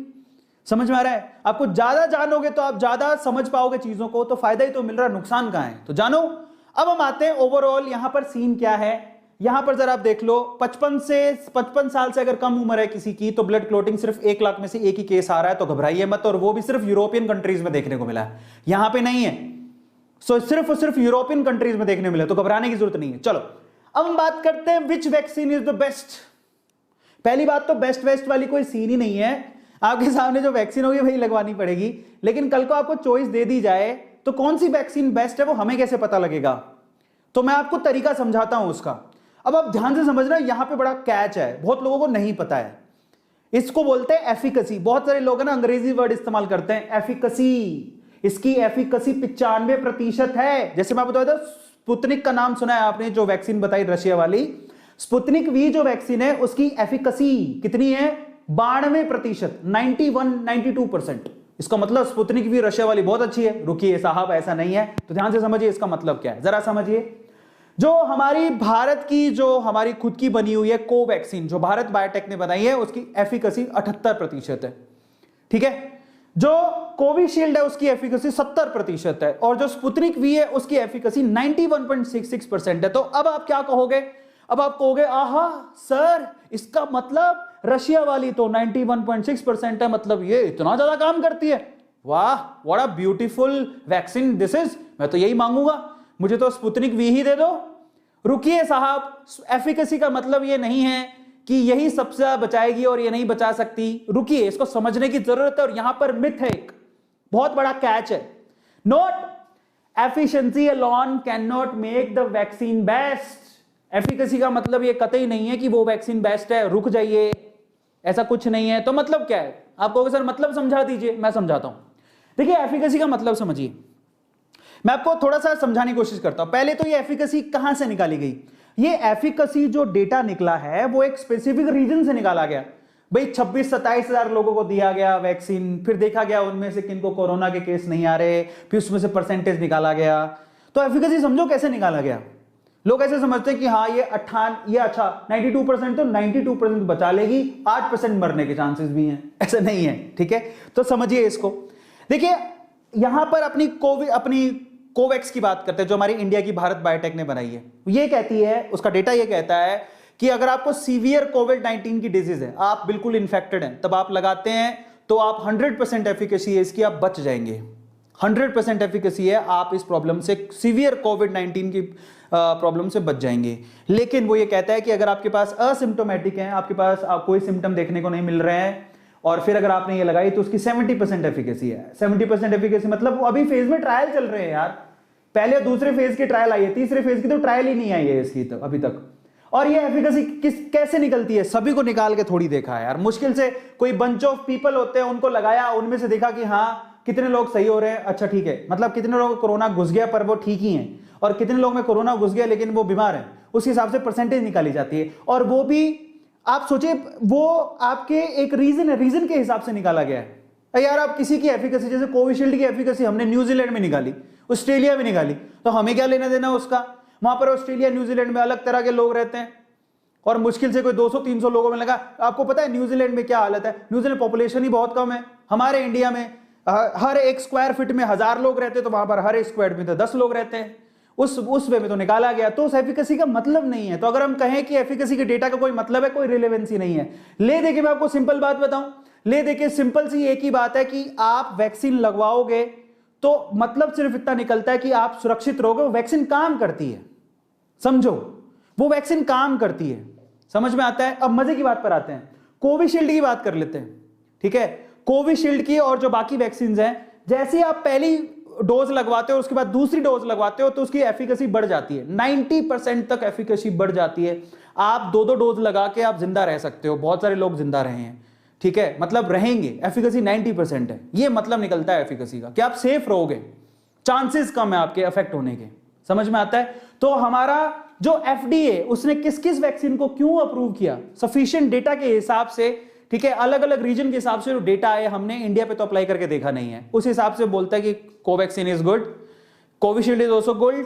समझ में आ रहा है? आपको ज्यादा जानोगे तो आप ज्यादा समझ पाओगे चीजों को, तो फायदा ही तो मिल रहा है, नुकसान कहां है, तो जानो। अब हम आते हैं ओवरऑल यहां पर सीन क्या है। यहां पर जरा आप देख लो, 55 साल से अगर कम उम्र है किसी की तो ब्लड क्लोटिंग सिर्फ 1 लाख में से 1 ही केस आ रहा है, तो घबराइए मत। और वो भी सिर्फ यूरोपियन कंट्रीज में देखने को मिला है, यहां पे नहीं है। सो सिर्फ और सिर्फ यूरोपियन कंट्रीज में देखने मिला, तो घबराने की जरूरत नहीं है। चलो अब हम बात करते हैं विच वैक्सीन इज द बेस्ट। पहली बात तो बेस्ट वेस्ट वाली कोई सीन ही नहीं है, आपके सामने जो वैक्सीन होगी वही लगवानी पड़ेगी। लेकिन कल को आपको चॉइस दे दी जाए तो कौन सी वैक्सीन बेस्ट है वो हमें कैसे पता लगेगा? तो मैं आपको तरीका समझाता हूं उसका। अब आप ध्यान से समझना, यहां पे बड़ा कैच है, बहुत लोगों को नहीं पता है। इसको बोलते हैं एफिकेसी। बहुत सारे लोग ना अंग्रेजी वर्ड इस्तेमाल करते हैं, एफिकेसी। इसकी एफिकेसी 95% है। जैसे मैं बता था, स्पुतनिक का नाम सुना है आपने, जो वैक्सीन बताई रशिया वाली, स्पुतनिक वी जो वैक्सीन है उसकी एफिकसी कितनी है? 92%, 91, 92%। इसका मतलब स्पुतनिक वी रशिया वाली बहुत अच्छी है। रुकिए साहब, ऐसा नहीं है, तो ध्यान से समझिए इसका मतलब क्या है, जरा समझिए। जो हमारी भारत की, जो हमारी खुद की बनी हुई है कोवैक्सीन, जो भारत बायोटेक ने बनाई है, उसकी एफिकसी 78% है। ठीक है, जो कोविशील्ड है उसकी एफिकसी 70% है, और जो स्पुतनिक वी है उसकी एफिकसी 91.66% है। तो अब आप क्या कहोगे? अब आप कहोगे आहा सर, इसका मतलब रशिया वाली तो 91.6% है, मतलब ये इतना ज्यादा काम करती है। वाह, what a beautiful vaccine this is. मैं तो यही मांगूंगा, मुझे तो स्पुतनिक वी ही दे दो। रुकिए साहब, एफिकसी का मतलब ये नहीं है कि यही सबसे ज्यादा बचाएगी और ये नहीं बचा सकती। रुकिए, इसको समझने की जरूरत है, और यहां पर मिथ है, एक बहुत बड़ा कैच है। Note, efficiency alone can not make the vaccine best. Efficacy का मतलब ये कतई नहीं है कि वो वैक्सीन बेस्ट है, रुक जाइए, ऐसा कुछ नहीं है। तो मतलब क्या है? आप कहोगे सर मतलब समझा दीजिए, मैं समझाता हूं। देखिए, एफिकसी का मतलब समझिए, मैं आपको थोड़ा सा समझाने की कोशिश करता हूं। पहले तो ये एफिकसी कहां से निकाली गई? ये एफिकसी जो डेटा निकला है वो एक स्पेसिफिक रीजन से निकाला गया। भाई 26-27 हजार लोगों को दिया गया वैक्सीन, फिर देखा गया उनमें से किनको कोरोना के केस नहीं आ रहे, फिर उसमें से परसेंटेज निकाला गया। तो एफिकसी समझो कैसे निकाला गया। लोग ऐसे समझते हैं कि हाँ ये 92% तो 92% बचा लेगी, 8% मरने के चांसेस भी हैं। ऐसा नहीं है, ठीक है? तो समझिए इसको। देखिए, यहां पर अपनी कोवैक्स की बात करते हैं, जो हमारी इंडिया की भारत बायोटेक ने बनाई है। ये कहती है, उसका डेटा ये कहता है कि अगर आपको सीवियर कोविड-19 की डिजीज है, आप बिल्कुल इन्फेक्टेड हैं, तब आप लगाते हैं तो आप 100% एफिकेसी है इसकी, आप बच जाएंगे। 100% एफिकेसी है, आप इस प्रॉब्लम से, सीवियर कोविड-19 की प्रॉब्लम से बच जाएंगे। लेकिन वो ये कहता है कि अगर आपके पास असिम्टोमेटिक है, आपके पास कोई सिम्टम देखने को नहीं मिल रहे हैं, और फिर अगर आपने ये लगाई तो उसकी 70% एफिकेसी है। 70% एफिकेसी मतलब वो अभी फेज में ट्रायल चल रहे हैं यार। पहले दूसरे फेज की ट्रायल आई है, तीसरे फेज की तो ट्रायल ही नहीं आई है इसकी तो अभी तक। और ये एफिकेसी कैसे निकलती है? सभी को निकाल के थोड़ी देखा है यार, मुश्किल से कोई बंच ऑफ पीपल होते हैं, उनको लगाया, उनमें से देखा कि हाँ कितने लोग सही हो रहे हैं, अच्छा ठीक है, मतलब कितने लोगों को कोरोना घुस गया पर वो ठीक ही हैं, और कितने लोग में कोरोना घुस गया लेकिन वो बीमार हैं, उस हिसाब से परसेंटेज निकाली जाती है। और वो भी आप सोचिए, वो आपके एक रीजन है, रीजन के हिसाब से निकाला गया है। यार आप किसी की एफिकेसी, जैसे कोविशील्ड की एफिकेसी हमने न्यूजीलैंड में निकाली, ऑस्ट्रेलिया में निकाली, तो हमें क्या लेना देना उसका? वहां पर ऑस्ट्रेलिया न्यूजीलैंड में अलग तरह के लोग रहते हैं, और मुश्किल से कोई 200-300 लोगों में लगा। आपको पता है न्यूजीलैंड में क्या हालत है? न्यूजीलैंड पॉपुलेशन ही बहुत कम है। हमारे इंडिया में हर एक स्क्वायर फीट में 1000 लोग रहते हैं, तो वहां पर हर एक स्क्वायर फीट में 10 लोग रहते हैं। उस वे में तो निकाला गया, तो उस एफिकेसी का मतलब नहीं है। तो अगर हम कहें कि एफिकेसी के डेटा का कोई मतलब है, कोई रिलेवेंसी नहीं है। ले देखिए, मैं आपको सिंपल बात बताऊं, ले देखिए, सिंपल सी एक ही बात है कि आप वैक्सीन लगवाओगे तो मतलब सिर्फ इतना निकलता है कि आप सुरक्षित रहोगे। वो वैक्सीन काम करती है, समझो, वो वैक्सीन काम करती है, समझ में आता है? अब मजे की बात पर आते हैं, कोविशील्ड की बात कर लेते हैं, ठीक है? कोविशील्ड की और जो बाकी वैक्सीन हैं, जैसे आप पहली डोज लगवाते हो उसके बाद दूसरी डोज लगवाते हो तो उसकी एफिकेसी बढ़ जाती है, 90% तक एफिकेसी बढ़ जाती है। आप 2-2 डोज लगा के आप जिंदा रह सकते हो, बहुत सारे लोग जिंदा रहे हैं, ठीक है? मतलब रहेंगे, एफिकेसी 90% है। ये मतलब निकलता है एफिकेसी का कि आप सेफ रहोगे, चांसेस कम है आपके अफेक्ट होने के। समझ में आता है? तो हमारा जो एफडीए, उसने किस किस वैक्सीन को क्यों अप्रूव किया, सफिशिएंट डेटा के हिसाब से, ठीक है? अलग अलग रीजन के हिसाब से जो डेटा है, हमने इंडिया पे तो अप्लाई करके देखा नहीं है, उस हिसाब से बोलता है कि Covaxin is good, Covishield is also good,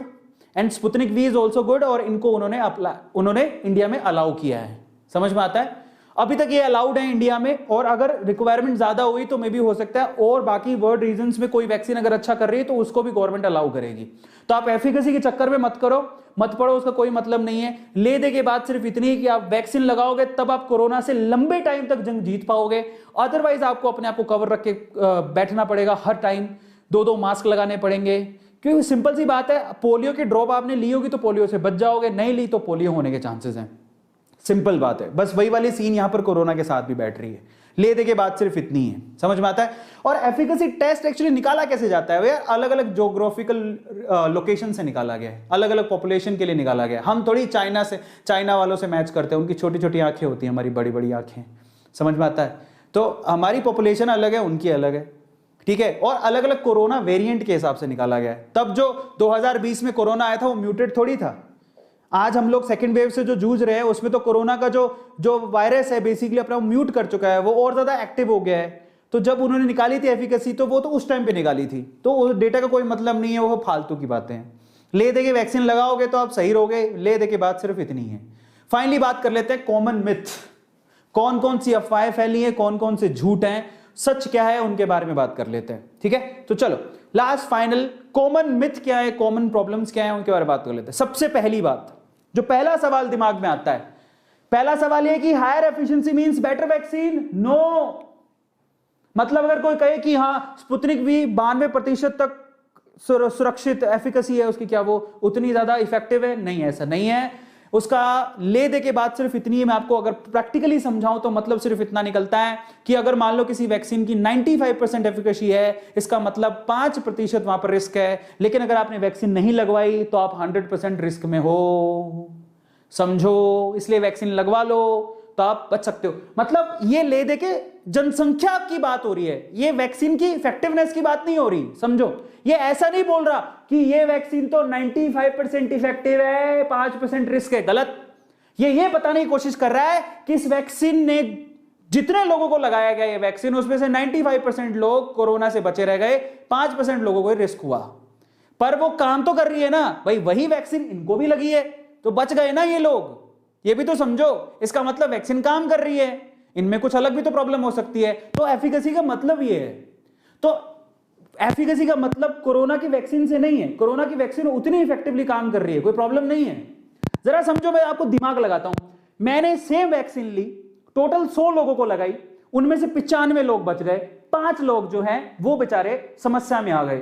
and Sputnik V is also good, और इनको उन्होंने इंडिया में अलाउ किया है। समझ में आता है? अभी तक ये अलाउड है इंडिया में, और अगर रिक्वायरमेंट ज्यादा हुई तो मे भी हो सकता है और बाकी वर्ल्ड रीजन्स में कोई वैक्सीन अगर अच्छा कर रही है तो उसको भी गवर्नमेंट अलाउ करेगी। तो आप एफिकेसी के चक्कर में मत करो, मत पड़ो, उसका कोई मतलब नहीं है। ले दे के बात सिर्फ इतनी है कि आप वैक्सीन लगाओगे तब आप कोरोना से लंबे टाइम तक जंग जीत पाओगे, अदरवाइज आपको अपने आप को कवर रख के बैठना पड़ेगा हर टाइम, 2-2 मास्क लगाने पड़ेंगे। क्योंकि सिंपल सी बात है, पोलियो की ड्रॉप आपने ली होगी तो पोलियो से बच जाओगे, नहीं ली तो पोलियो होने के चांसेस हैं। सिंपल बात है, बस वही वाली सीन यहां पर कोरोना के साथ भी बैठ रही है। ले दे के बात सिर्फ इतनी है, समझ में आता है? और एफिकेसी टेस्ट एक्चुअली निकाला कैसे जाता है भैया? अलग अलग ज्योग्राफिकल लोकेशन से निकाला गया है, अलग अलग पॉपुलेशन के लिए निकाला गया है। हम थोड़ी चाइना वालों से मैच करते हैं, उनकी छोटी छोटी आंखें होती हैं, हमारी बड़ी बड़ी आंखें। समझ में आता है? तो हमारी पॉपुलेशन अलग है, उनकी अलग है, ठीक है? और अलग अलग कोरोना वेरिएंट के हिसाब से निकाला गया है। तब जो 2020 में कोरोना आया था वो म्यूटेड थोड़ी था। आज हम लोग सेकेंड वेव से जो जूझ रहे हैं उसमें तो कोरोना का जो वायरस है बेसिकली अपना म्यूट कर चुका है, वो और ज्यादा एक्टिव हो गया है। तो जब उन्होंने निकाली थी एफिकेसी तो वो तो उस टाइम पे निकाली थी, तो उस डेटा का कोई मतलब नहीं है, वो फालतू की बातें हैं। ले दे के वैक्सीन लगाओगे तो आप सही रहोगे, ले दे के बात सिर्फ इतनी है। फाइनली बात कर लेते हैं कॉमन मिथ, कौन कौन सी अफवाहें फैली हैं, कौन कौन से झूठ हैं, सच क्या है, उनके बारे में बात कर लेते हैं। ठीक है, तो चलो लास्ट फाइनल कॉमन मिथ क्या है, कॉमन प्रॉब्लम्स क्या है, उनके बारे में बात कर लेते हैं। सबसे पहली बात, जो पहला सवाल दिमाग में आता है, पहला सवाल यह कि higher efficiency means better vaccine. No, मतलब अगर कोई कहे कि हां स्पुतनिक वी 92% तक सुरक्षित एफिकेसी है उसकी, क्या वो उतनी ज्यादा इफेक्टिव है? नहीं, ऐसा नहीं है। उसका ले दे के बाद सिर्फ इतनी है, मैं आपको अगर प्रैक्टिकली समझाऊं तो मतलब सिर्फ इतना निकलता है कि अगर मान लो किसी वैक्सीन की 95% एफिकेसी है, इसका मतलब 5% वहां पर रिस्क है, लेकिन अगर आपने वैक्सीन नहीं लगवाई तो आप 100% रिस्क में हो, समझो। इसलिए वैक्सीन लगवा लो तो आप बच सकते हो। मतलब ये ले दे के जनसंख्या की बात हो रही है, ये वैक्सीन की इफेक्टिवनेस की बात नहीं हो रही, समझो। ये ऐसा नहीं बोल रहा कि ये वैक्सीन तो 95% इफेक्टिव है, 5% रिस्क है, गलत। ये बताने की कोशिश कर रहा है कि इस वैक्सीन ने जितने लोगों को लगाया गया ये वैक्सीन, उसमें से 95% लोग कोरोना से बचे रह गए, 5% लोगों को रिस्क हुआ। पर वो काम तो कर रही है ना भाई, वही वैक्सीन इनको भी लगी है तो बच गए ना ये लोग, ये भी तो समझो। इसका मतलब वैक्सीन काम कर रही है, इनमें कुछ अलग भी तो प्रॉब्लम हो सकती है। तो एफिकेसी का मतलब ये है, तो एफिकेसी का मतलब कोरोना की वैक्सीन से नहीं है, कोरोना की वैक्सीन उतनी इफेक्टिवली काम कर रही है, कोई प्रॉब्लम नहीं है। जरा समझो, मैं आपको दिमाग लगाता हूं। मैंने सेम वैक्सीन ली, टोटल 100 लोगों को लगाई, उनमें से 95 लोग बच गए, 5 लोग जो हैं वो बेचारे समस्या में आ गए।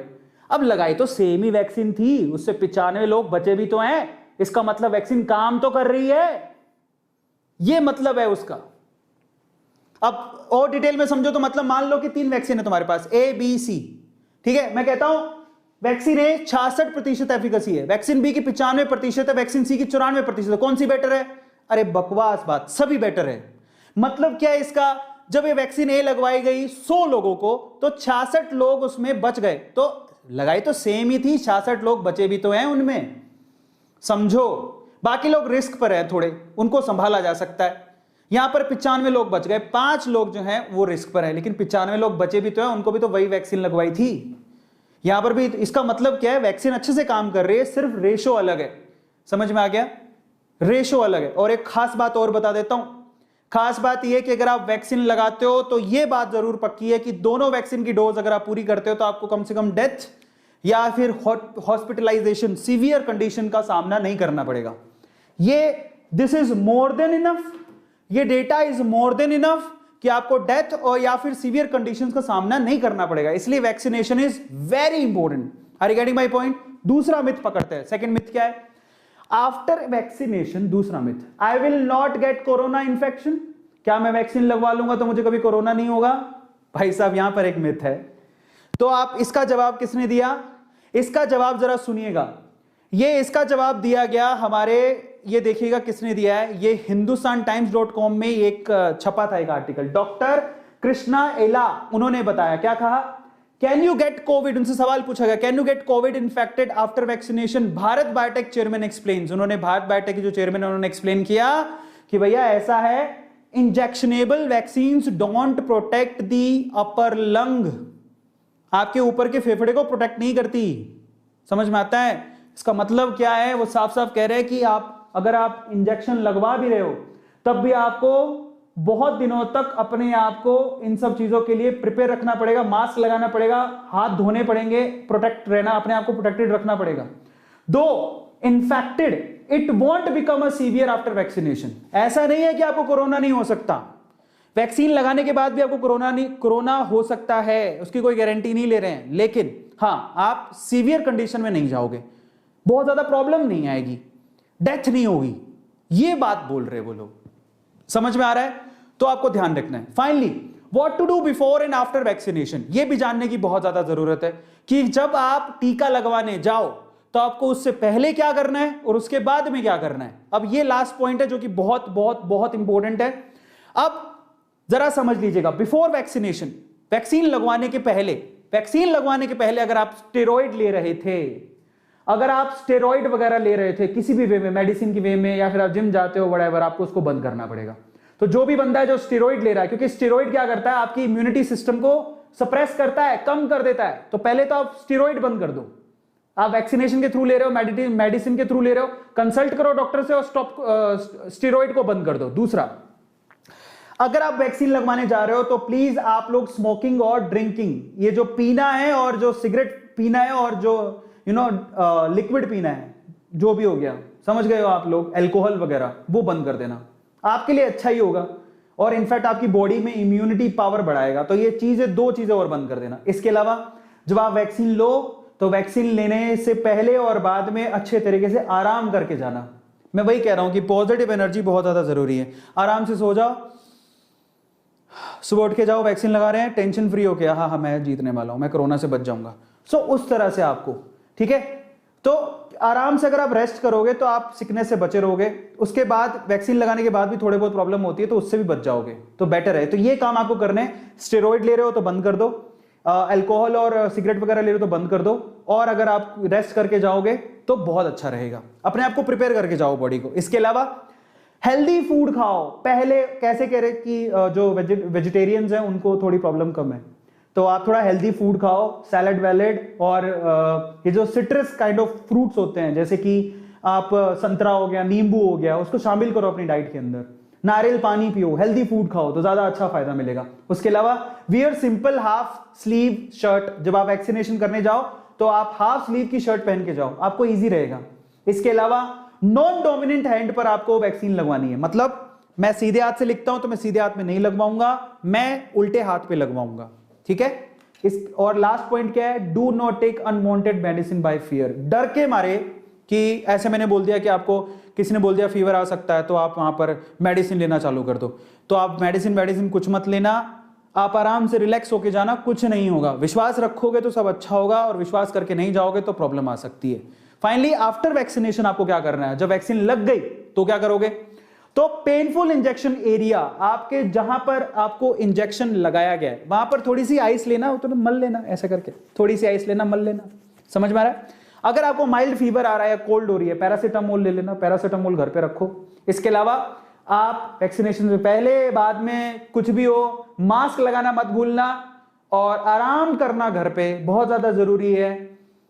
अब लगाई तो सेम ही वैक्सीन थी, उससे 95 लोग बचे भी तो हैं, इसका मतलब वैक्सीन काम तो कर रही है, ये मतलब है उसका। अब और डिटेल में समझो तो मतलब मान लो कि 3 वैक्सीन है तुम्हारे पास, ए बी सी, ठीक है। मैं कहता हूं वैक्सीन ए 66% एफिकेसी है, वैक्सीन बी की 95% है, वैक्सीन सी की 94% है, कौन सी बेटर है? अरे बकवास बात, सभी बेटर है। मतलब क्या है इसका, जब ये वैक्सीन ए लगवाई गई 100 लोगों को तो 66 लोग उसमें बच गए, तो लगाई तो सेम ही थी, 66 लोग बचे भी तो हैं उनमें, समझो। बाकी लोग रिस्क पर हैं थोड़े, उनको संभाला जा सकता है। यहां पर 95 लोग बच गए, 5 लोग जो हैं वो रिस्क पर हैं, लेकिन 95 लोग बचे भी तो हैं, उनको भी तो वही वैक्सीन लगवाई थी। यहां पर भी इसका मतलब क्या है, वैक्सीन अच्छे से काम कर रही है, सिर्फ रेशो अलग है। समझ में आ गया? रेशो अलग है। और एक खास बात और बता देता हूं, खास बात यह कि अगर आप वैक्सीन लगाते हो तो यह बात जरूर पक्की है कि दोनों वैक्सीन की डोज अगर आप पूरी करते हो तो आपको कम से कम डेथ या फिर हॉस्पिटलाइजेशन, सीवियर कंडीशन का सामना नहीं करना पड़ेगा। ये this is more than enough, ये data is more than enough कि आपको डेथ और या फिर सीवियर कंडीशंस का सामना नहीं करना पड़ेगा। इसलिए vaccination is very important. Are you getting my point? दूसरा मिथ पकड़ते हैं। सेकंड मिथ क्या है? आफ्टर वैक्सीनेशन, दूसरा myth, I will not get corona infection. क्या मैं वैक्सीन लगवा लूंगा तो मुझे कभी कोरोना नहीं होगा? भाई साहब यहां पर एक मिथ है। तो आप इसका जवाब किसने दिया? इसका जवाब जरा सुनिएगा। ये इसका जवाब दिया गया हमारे, ये देखिएगा किसने दिया है, ये hindustantimes.com में एक छपा था एक आर्टिकल, डॉक्टर कृष्णा एला, उन्होंने बताया, क्या कहा? कैन यू गेट कोविड, उनसे सवाल पूछा गया, can you get Covid infected after vaccination? Bharat biotech chairman explains, उन्होंने भारत बायोटेक के जो चेयरमैन उन्होंने एक्सप्लेन किया कि भैया ऐसा है, injectable vaccines don't protect the upper lung, आपके ऊपर के फेफड़े को प्रोटेक्ट नहीं करती। समझ में आता है? इसका मतलब क्या है? वो साफ साफ कह रहे हैं कि आप अगर आप इंजेक्शन लगवा भी रहे हो तब भी आपको बहुत दिनों तक अपने आप को इन सब चीजों के लिए प्रिपेयर रखना पड़ेगा, मास्क लगाना पड़ेगा, हाथ धोने पड़ेंगे, प्रोटेक्ट रहना, अपने आप को प्रोटेक्टेड रखना पड़ेगा। दो infected, it won't become a severe after vaccination. ऐसा नहीं है कि आपको कोरोना नहीं हो सकता, वैक्सीन लगाने के बाद भी आपको कोरोना हो सकता है, उसकी कोई गारंटी नहीं ले रहे हैं, लेकिन हां आप सीवियर कंडीशन में नहीं जाओगे, बहुत ज्यादा प्रॉब्लम नहीं आएगी, डेथ नहीं होगी, ये बात बोल रहे वो लोग। समझ में आ रहा है? तो आपको ध्यान रखना है। Finally what to do before and after vaccination, ये भी जानने की बहुत ज्यादा जरूरत है कि जब आप टीका लगवाने जाओ तो आपको उससे पहले क्या करना है और उसके बाद में क्या करना है। अब ये लास्ट पॉइंट है जो कि बहुत बहुत बहुत इंपॉर्टेंट है। अब जरा समझ लीजिएगा, बिफोर वैक्सीनेशन, वैक्सीन लगवाने के पहले अगर आप स्टेरॉइड ले रहे थे, अगर आप स्टेरॉइड वगैरह ले रहे थे किसी भी वे में, मेडिसिन की वे में, या फिर आप जिम जाते हो व्हाटएवर, आपको उसको बंद करना पड़ेगा। तो जो भी बंदा है जो स्टेरॉइड ले रहा है, क्योंकि स्टेरॉइड क्या करता है, आपकी इम्यूनिटी सिस्टम को सप्रेस करता है, कम कर देता है, तो पहले तो आप स्टेरॉइड बंद कर दो। आप वैक्सीनेशन के थ्रू ले रहे हो, मेडिसिन के थ्रू ले रहे हो, कंसल्ट करो डॉक्टर से और स्टॉप स्टेरॉइड को बंद कर दो। दूसरा, अगर आप वैक्सीन लगवाने जा रहे हो तो प्लीज आप लोग स्मोकिंग और ड्रिंकिंग, ये जो पीना है और जो सिगरेट पीना है और जो लिक्विड पीना है, जो भी हो गया, समझ गए हो आप लोग, अल्कोहल वगैरह, वो बंद कर देना, आपके लिए अच्छा ही होगा और इनफैक्ट आपकी बॉडी में इम्यूनिटी पावर बढ़ाएगा। तो ये चीजें, दो चीजें और बंद कर देना। इसके अलावा जब आप वैक्सीन लो तो वैक्सीन लेने से पहले और बाद में अच्छे तरीके से आराम करके जाना। मैं वही कह रहा हूं कि पॉजिटिव एनर्जी बहुत ज्यादा जरूरी है। आराम से सो जाओ, सुबह उठ के जाओ, वैक्सीन लगा रहे हैं, टेंशन फ्री हो गया, हाँ मैं जीतने वाला हूं, मैं कोरोना से बच जाऊंगा। सो उस तरह से आपको, ठीक है, तो आराम से अगर आप रेस्ट करोगे तो आप सिकनेस से बचे रहोगे। उसके बाद वैक्सीन लगाने के बाद भी थोड़े बहुत प्रॉब्लम होती है तो उससे भी बच जाओगे, तो बेटर है। तो ये काम आपको करने हैं। स्टेरॉइड ले रहे हो तो बंद कर दो, अल्कोहल और सिगरेट वगैरह ले रहे हो तो बंद कर दो, और अगर आप रेस्ट करके जाओगे तो बहुत अच्छा रहेगा। अपने आप को प्रिपेयर करके जाओ बॉडी को। इसके अलावा हेल्दी फूड खाओ। पहले कैसे कह रहे कि जो वेजिटेरियंस हैं उनको थोड़ी प्रॉब्लम कम है, तो आप थोड़ा हेल्दी फूड खाओ, सैलड वैलड, और ये जो सिट्रस काइंड ऑफ फ्रूट्स होते हैं, जैसे कि आप संतरा हो गया, नींबू हो गया, उसको शामिल करो अपनी डाइट के अंदर। नारियल पानी पियो, हेल्दी फूड खाओ तो ज्यादा अच्छा फायदा मिलेगा। उसके अलावा wear simple half sleeve shirt. जब आप वैक्सीनेशन करने जाओ तो आप हाफ स्लीव की शर्ट पहन के जाओ, आपको ईजी रहेगा। इसके अलावा नॉन डोमिनेंट हैंड पर आपको वैक्सीन लगवानी है, मतलब मैं सीधे हाथ से लिखता हूं तो मैं सीधे हाथ में नहीं लगवाऊंगा, मैं उल्टे हाथ पे लगवाऊंगा, ठीक है। और लास्ट पॉइंट क्या है, do not take unwanted medicine by fear. डर के मारे कि ऐसे मैंने बोल दिया कि आपको किसी ने बोल दिया फीवर आ सकता है तो आप वहां पर मेडिसिन लेना चालू कर दो, तो आप मेडिसिन कुछ मत लेना, आप आराम से रिलैक्स होके जाना, कुछ नहीं होगा। विश्वास रखोगे तो सब अच्छा होगा, और विश्वास करके नहीं जाओगे तो प्रॉब्लम आ सकती है। फाइनली आफ्टर वैक्सीनेशन आपको क्या करना है, जब वैक्सीन लग गई तो क्या करोगे, तो पेनफुल इंजेक्शन एरिया, आपके जहां पर आपको इंजेक्शन लगाया गया है वहां पर थोड़ी सी आइस लेना, तो मल लेना, ऐसा करके थोड़ी सी आइस लेना, मल लेना। समझ में आ रहा है। अगर आपको माइल्ड फीवर आ रहा है या कोल्ड हो रही है, पैरासीटामोल ले लेना, पैरासीटामोल घर पे रखो। इसके अलावा आप वैक्सीनेशन से पहले बाद में कुछ भी हो, मास्क लगाना मत भूलना, और आराम करना घर पे बहुत ज्यादा जरूरी है।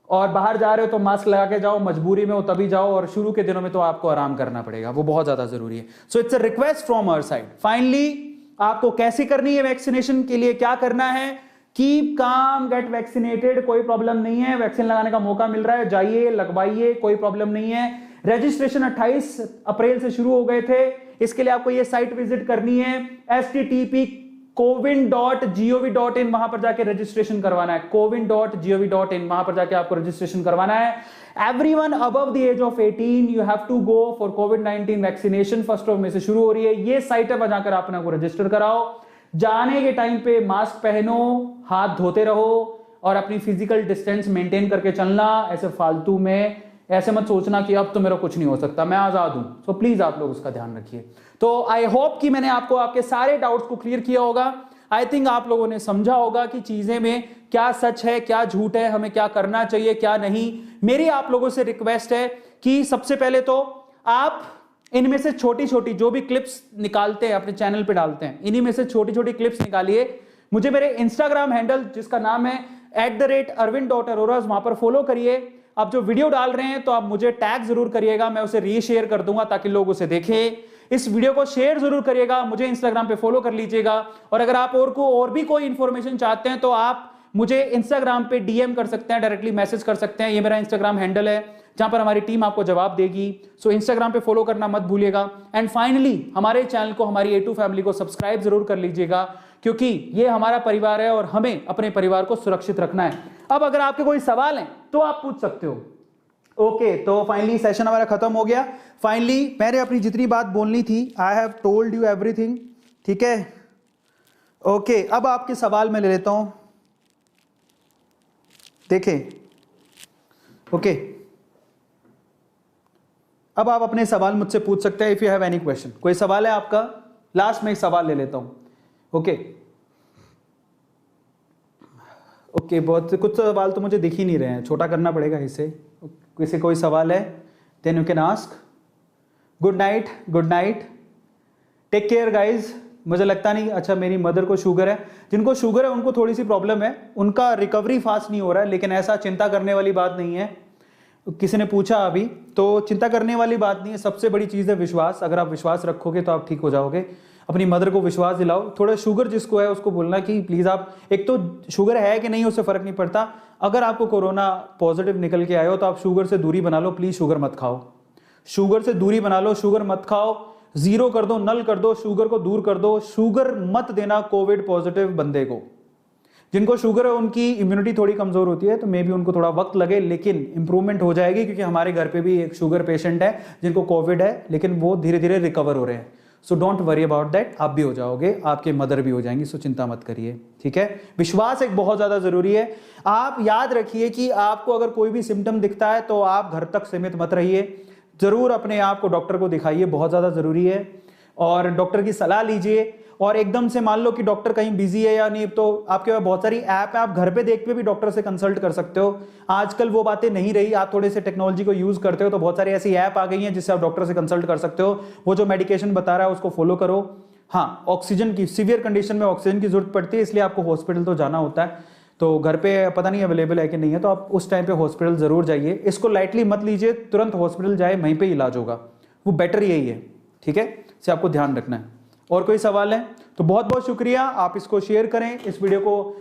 और बाहर जा रहे हो तो मास्क लगा के जाओ, मजबूरी में हो तभी जाओ, और शुरू के दिनों में तो आपको आराम करना पड़ेगा, वो बहुत ज्यादा जरूरी है। So it's a request from our side. Finally आपको कैसे करनी है वैक्सीनेशन, के लिए क्या करना है, कीप काम, गेट वैक्सीनेटेड, कोई प्रॉब्लम नहीं है। वैक्सीन लगाने का मौका मिल रहा है, जाइए लगवाइए, कोई प्रॉब्लम नहीं है। रजिस्ट्रेशन 28 अप्रैल से शुरू हो गए थे। इसके लिए आपको ये साइट विजिट करनी है, http://cowin.gov.in, वहां पर जाके रजिस्ट्रेशन करवाना है, cowin.gov.in, वहां पर जाके आपको रजिस्ट्रेशन करवाना है। Everyone above the age of 18 you have to go for COVID-19 vaccination 1 मई से शुरू हो रही है। ये साइट है, वहां जाकर आप अपने को रजिस्टर कराओ। जाने के टाइम पे मास्क पहनो, हाथ धोते रहो, और अपनी फिजिकल डिस्टेंस मेंटेन करके चलना। ऐसे फालतू में ऐसे मत सोचना कि अब तो मेरा कुछ नहीं हो सकता, मैं आजाद हूं। सो प्लीज आप लोग उसका ध्यान रखिए। तो आई होप कि मैंने आपको आपके सारे डाउट्स को क्लियर किया होगा। आई थिंक आप लोगों ने समझा होगा कि चीजें में क्या सच है, क्या झूठ है, हमें क्या करना चाहिए, क्या नहीं। मेरी आप लोगों से रिक्वेस्ट है कि सबसे पहले तो आप इनमें से छोटी छोटी जो भी क्लिप्स निकालते हैं अपने चैनल पे डालते हैं, इन्हीं में से छोटी छोटी क्लिप्स निकालिए, मुझे मेरे इंस्टाग्राम हैंडल जिसका नाम है @arvind.aroras, वहां पर फॉलो करिए। आप जो वीडियो डाल रहे हैं तो आप मुझे टैग जरूर करिएगा, मैं उसे रीशेयर कर दूंगा ताकि लोग उसे देखें। इस वीडियो को शेयर जरूर करिएगा, मुझे इंस्टाग्राम पे फॉलो कर लीजिएगा। और अगर आप और भी कोई इंफॉर्मेशन चाहते हैं तो आप मुझे इंस्टाग्राम पे डीएम कर सकते हैं, डायरेक्टली मैसेज कर सकते हैं। ये मेरा इंस्टाग्राम हैंडल है जहां पर हमारी टीम आपको जवाब देगी। सो इंस्टाग्राम पे फॉलो करना मत भूलिएगा। एंड फाइनली हमारे चैनल को, हमारी A2 फैमिली को सब्सक्राइब जरूर कर लीजिएगा, क्योंकि ये हमारा परिवार है और हमें अपने परिवार को सुरक्षित रखना है। अब अगर आपके कोई सवाल हैं तो आप पूछ सकते हो। ओके, तो फाइनली सेशन हमारा खत्म हो गया। फाइनली मैंने अपनी जितनी बात बोलनी थी, I have told you everything, ठीक है। ओके, अब आपके सवाल मैं ले लेता हूं, देखें। ओके, अब आप अपने सवाल मुझसे पूछ सकते हैं, if you have any question. कोई सवाल है आपका? लास्ट में एक सवाल ले लेता हूं। ओके ओके, बहुत कुछ सवाल तो मुझे दिख ही नहीं रहे हैं, छोटा करना पड़ेगा इसे। किसी कोई सवाल है then you can ask. Good night, take care guys. मुझे लगता नहीं, अच्छा मेरी मदर को शुगर है, जिनको शुगर है उनको थोड़ी सी प्रॉब्लम है, उनका रिकवरी फास्ट नहीं हो रहा है, लेकिन ऐसा चिंता करने वाली बात नहीं है। किसी ने पूछा अभी, तो चिंता करने वाली बात नहीं है। सबसे बड़ी चीज़ है विश्वास। अगर आप विश्वास रखोगे तो आप ठीक हो जाओगे। अपनी मदर को विश्वास दिलाओ। थोड़ा शुगर जिसको है उसको बोलना कि प्लीज़ आप, एक तो शुगर है कि नहीं उससे फ़र्क नहीं पड़ता, अगर आपको कोरोना पॉजिटिव निकल के आए हो तो आप शुगर से दूरी बना लो। प्लीज़ शुगर मत खाओ, शुगर से दूरी बना लो, शुगर मत खाओ, जीरो कर दो, नल कर दो, शुगर को दूर कर दो। शुगर मत देना कोविड पॉजिटिव बंदे को। जिनको शुगर है उनकी इम्यूनिटी थोड़ी कमजोर होती है, तो मे भी उनको थोड़ा वक्त लगे, लेकिन इंप्रूवमेंट हो जाएगी, क्योंकि हमारे घर पे भी एक शुगर पेशेंट है जिनको कोविड है, लेकिन वो धीरे धीरे रिकवर हो रहे हैं। So don't worry about that, आप भी हो जाओगे, आपके मदर भी हो जाएंगी, सो चिंता मत करिए, ठीक है। विश्वास एक बहुत ज्यादा जरूरी है। आप याद रखिए कि आपको अगर कोई भी सिम्टम दिखता है तो आप घर तक सीमित मत रहिए, जरूर अपने आप को डॉक्टर को दिखाइए, बहुत ज्यादा जरूरी है, और डॉक्टर की सलाह लीजिए। और एकदम से मान लो कि डॉक्टर कहीं बिजी है या नहीं, तो आपके पास बहुत सारी ऐप है, आप घर पे देख के भी डॉक्टर से कंसल्ट कर सकते हो। आजकल वो बातें नहीं रही, आप थोड़े से टेक्नोलॉजी को यूज करते हो, तो बहुत सारी ऐसी ऐप आ गई हैं जिससे आप डॉक्टर से कंसल्ट कर सकते हो। वो जो मेडिकेशन बता रहा है उसको फॉलो करो। हाँ, ऑक्सीजन की सीवियर कंडीशन में ऑक्सीजन की जरूरत पड़ती है, इसलिए आपको हॉस्पिटल तो जाना होता है, तो घर पे पता नहीं अवेलेबल है कि नहीं है, तो आप उस टाइम पे हॉस्पिटल जरूर जाइए। इसको लाइटली मत लीजिए, तुरंत हॉस्पिटल जाए, वहीं पे इलाज होगा, वो बेटर यही है, ठीक है। इसे आपको ध्यान रखना है। और कोई सवाल है तो बहुत बहुत शुक्रिया। आप इसको शेयर करें, इस वीडियो को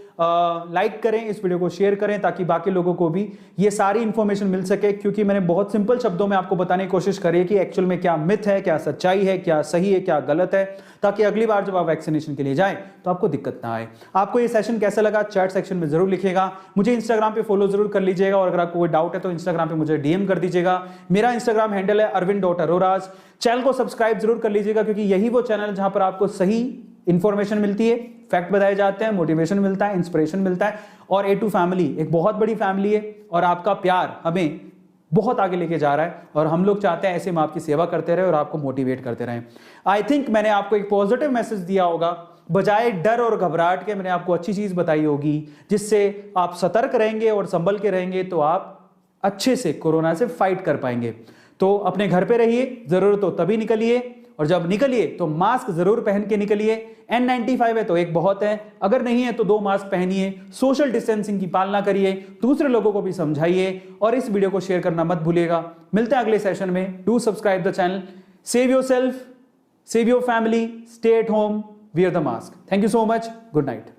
लाइक करें, इस वीडियो को शेयर करें, ताकि बाकी लोगों को भी ये सारी इंफॉर्मेशन मिल सके, क्योंकि मैंने बहुत सिंपल शब्दों में आपको बताने की कोशिश करी है कि एक्चुअल में क्या मिथ है, क्या सच्चाई है, क्या सही है, क्या गलत है, ताकि अगली बार जब आप वैक्सीनेशन के लिए जाएं तो आपको दिक्कत ना आए। आपको ये सेशन कैसा लगा चैट सेक्शन में जरूर लिखिएगा। मुझे इंस्टाग्राम पे फॉलो जरूर कर लीजिएगा, और अगर आपको कोई डाउट है तो इंस्टाग्राम पे मुझे डीएम कर दीजिएगा। मेरा इंस्टाग्राम हैंडल है arvind.aroraj। चैनल को सब्सक्राइब जरूर कर लीजिएगा, क्योंकि यही वो चैनल है जहां पर आपको सही इंफॉर्मेशन मिलती है, फैक्ट बताए जाते हैं, मोटिवेशन मिलता है, इंस्पिरेशन मिलता है। और A2 फैमिली एक बहुत बड़ी फैमिली है, और आपका प्यार हमें बहुत आगे लेके जा रहा है, और हम लोग चाहते हैं ऐसे हम आपकी सेवा करते रहे और आपको मोटिवेट करते रहें। आई थिंक मैंने आपको एक पॉजिटिव मैसेज दिया होगा, बजाय डर और घबराहट के मैंने आपको अच्छी चीज बताई होगी, जिससे आप सतर्क रहेंगे और संभल के रहेंगे, तो आप अच्छे से कोरोना से फाइट कर पाएंगे। तो अपने घर पे रहिए, जरूरत हो तभी निकलिए, और जब निकलिए तो मास्क जरूर पहन के निकलिए। N95 है तो एक बहुत है, अगर नहीं है तो 2 मास्क पहनिए, सोशल डिस्टेंसिंग की पालना करिए, दूसरे लोगों को भी समझाइए, और इस वीडियो को शेयर करना मत भूलिएगा। मिलते हैं अगले सेशन में। Do subscribe the channel. Save your self, save your family, stay at home, wear the mask. Thank you so much. Good night.